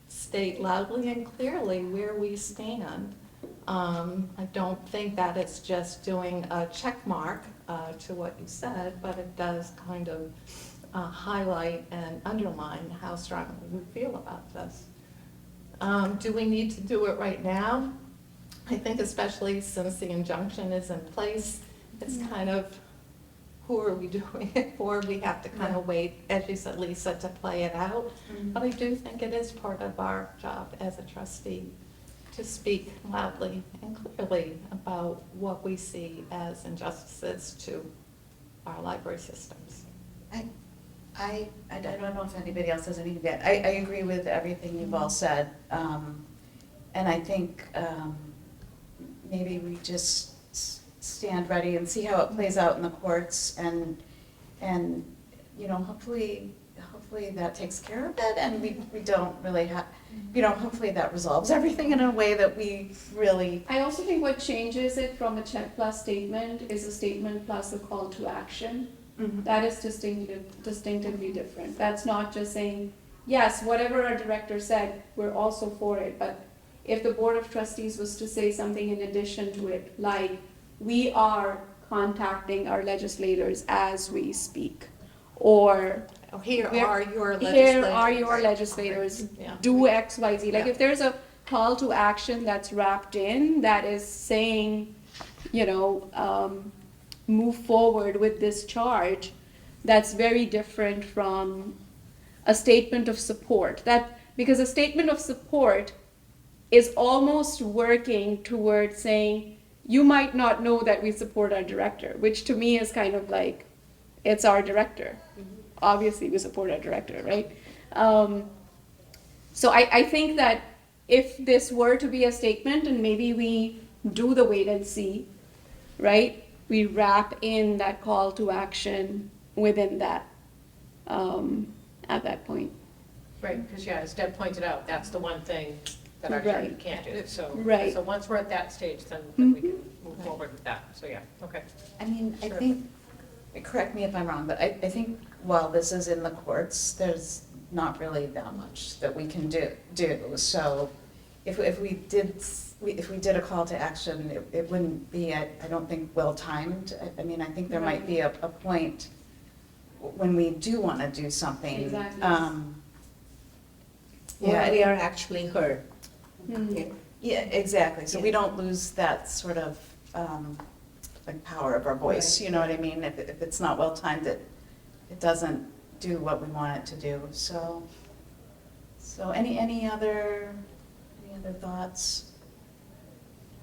Speaker 4: state loudly and clearly where we stand. I don't think that it's just doing a check mark to what you said, but it does kind of highlight and underline how strongly we feel about this. Do we need to do it right now? I think especially since the injunction is in place, it's kind of, who are we doing it for? We have to kind of wait, as you said, Lisa, to play it out. But I do think it is part of our job as a trustee to speak loudly and clearly about what we see as injustices to our library systems.
Speaker 1: I don't know if anybody else has anything to add. I agree with everything you've all said. And I think maybe we just stand ready and see how it plays out in the courts, and hopefully that takes care of it, and we don't really have, hopefully that resolves everything in a way that we really.
Speaker 8: I also think what changes it from a check plus statement is a statement plus a call to action. That is distinctively different. That's not just saying, yes, whatever our director said, we're also for it, but if the board of trustees was to say something in addition to it, like, we are contacting our legislators as we speak, or
Speaker 4: Here are your
Speaker 8: legislators,
Speaker 4: Yeah.
Speaker 8: do X, Y, Z. Like,
Speaker 4: Yeah.
Speaker 8: if there's a call to action that's wrapped in, that is saying, move forward with this charge, that's very different from a statement of support. Because a statement of support is almost working towards saying, you might not know that we support our director, which to me is kind of like, it's our director. Obviously, we support our director, right? So I think that if this were to be a statement, and maybe we do the wait and see, right? We wrap in that call to action within that, at that point.
Speaker 2: Right, because as Deb pointed out, that's the one thing that our charter
Speaker 8: Right.
Speaker 2: can't do, so.
Speaker 8: Right.
Speaker 2: So once we're at that stage, then we can move forward with that, so yeah, okay.
Speaker 1: I mean, I
Speaker 2: Sure.
Speaker 1: think, correct me if I'm wrong, but I think while this is in the courts, there's not really that much that we can do. So if we did a call to action, it wouldn't be, I don't think, well-timed. I mean, I think there might be a point when we do want to do something.
Speaker 8: Exactly.
Speaker 6: Where
Speaker 1: Yeah,
Speaker 6: we are actually heard.
Speaker 8: Hmm.
Speaker 1: yeah, exactly. So we don't lose that sort of, like, power of our voice, you know what I mean? If it's not well-timed, it doesn't do what we want it to do, so. So any other thoughts?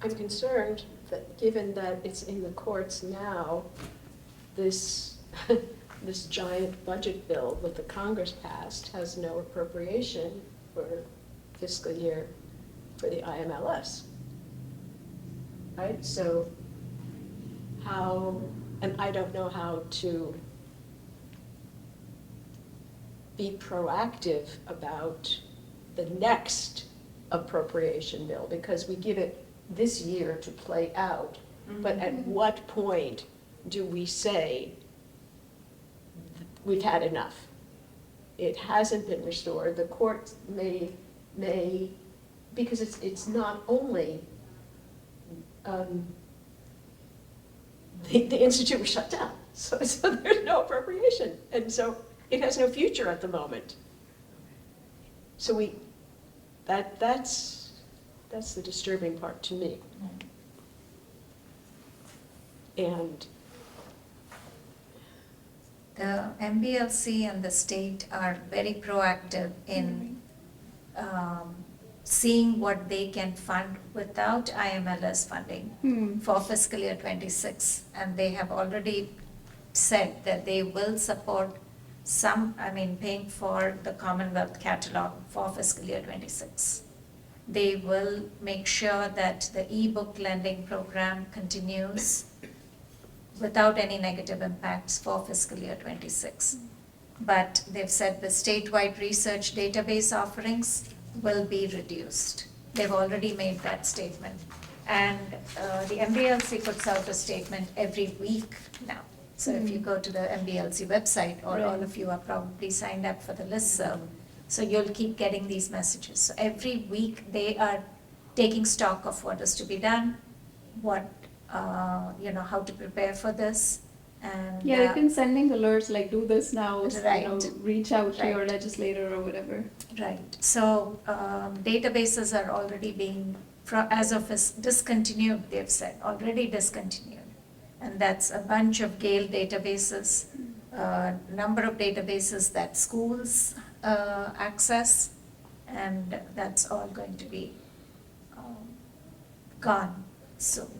Speaker 7: I'm concerned that, given that it's in the courts now, this, this giant budget bill that the Congress passed has no appropriation for fiscal year for the IMLS. Right, so how, and I don't know how to be proactive about the next appropriation bill, because we give it this year to play out. But at what point do we say, we've had enough? It hasn't been restored. The court may, because it's not only, the institute was shut down, so there's no appropriation, and so it has no future at the moment. So that's the disturbing part to me. And
Speaker 5: The MBLC and the state are very proactive in seeing what they can fund without IMLS funding for fiscal year '26. And they have already said that they will support paying for the Commonwealth catalog for fiscal year '26. They will make sure that the e-book lending program continues without any negative impacts for fiscal year '26. But they've said the statewide research database offerings will be reduced. They've already made that statement. And the MBLC puts out a statement every week now. So if you go to the MBLC website, or all of you are probably signed up for the listserv, so you'll keep getting these messages. So every week they are taking stock of what is to be done, how to prepare for this, and
Speaker 8: Yeah, they've been sending alerts like, do this now,
Speaker 5: Right.
Speaker 8: reach out to your
Speaker 5: Right.
Speaker 8: legislator or whatever.
Speaker 5: right. So databases are already being, as of is discontinued, they've said, already discontinued. And that's a bunch of Gale databases, number of databases that schools access, and that's all going to be gone soon,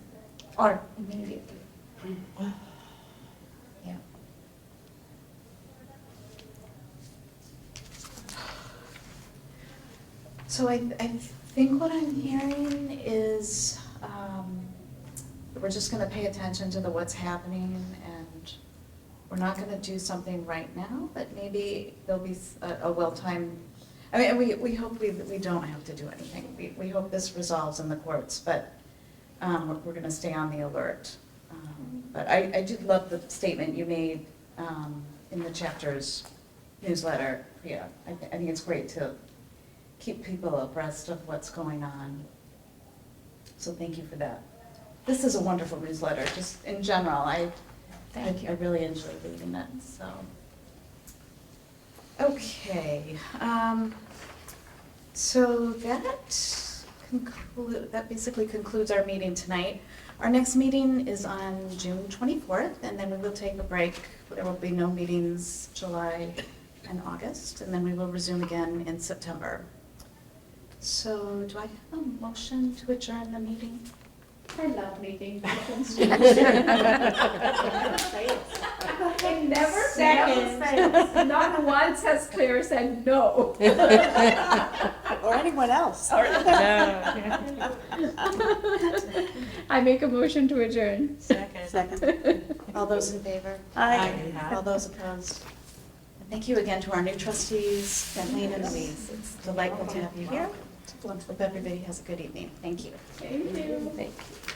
Speaker 5: or immediately. Yeah.
Speaker 1: So I think what I'm hearing is, we're just gonna pay attention to what's happening, and we're not gonna do something right now, but maybe there'll be a well-timed, I mean, we hope we don't have to do anything. We hope this resolves in the courts, but we're gonna stay on the alert. But I did love the statement you made in the chapter's newsletter, Priya. I think it's great to keep people abreast of what's going on. So thank you for that. This is a wonderful newsletter, just in general.
Speaker 5: Thank you.
Speaker 1: I really enjoy reading it, so. Okay, so that basically concludes our meeting tonight. Our next meeting is on June 24th, and then we will take a break. There will be no meetings July and August, and then we will resume again in September. So do I have a motion to adjourn the meeting?
Speaker 8: I love making motions. It never fails. Not once has Claire said no.
Speaker 3: Or anyone else.
Speaker 8: I make a motion to adjourn.
Speaker 3: Second.
Speaker 1: All those in favor?
Speaker 3: Aye.
Speaker 1: All those opposed? And thank you again to our new trustees, Kathleen and Louise. It's delightful to have you here. Hope everybody has a good evening. Thank you.
Speaker 8: Thank you.
Speaker 2: Thank you.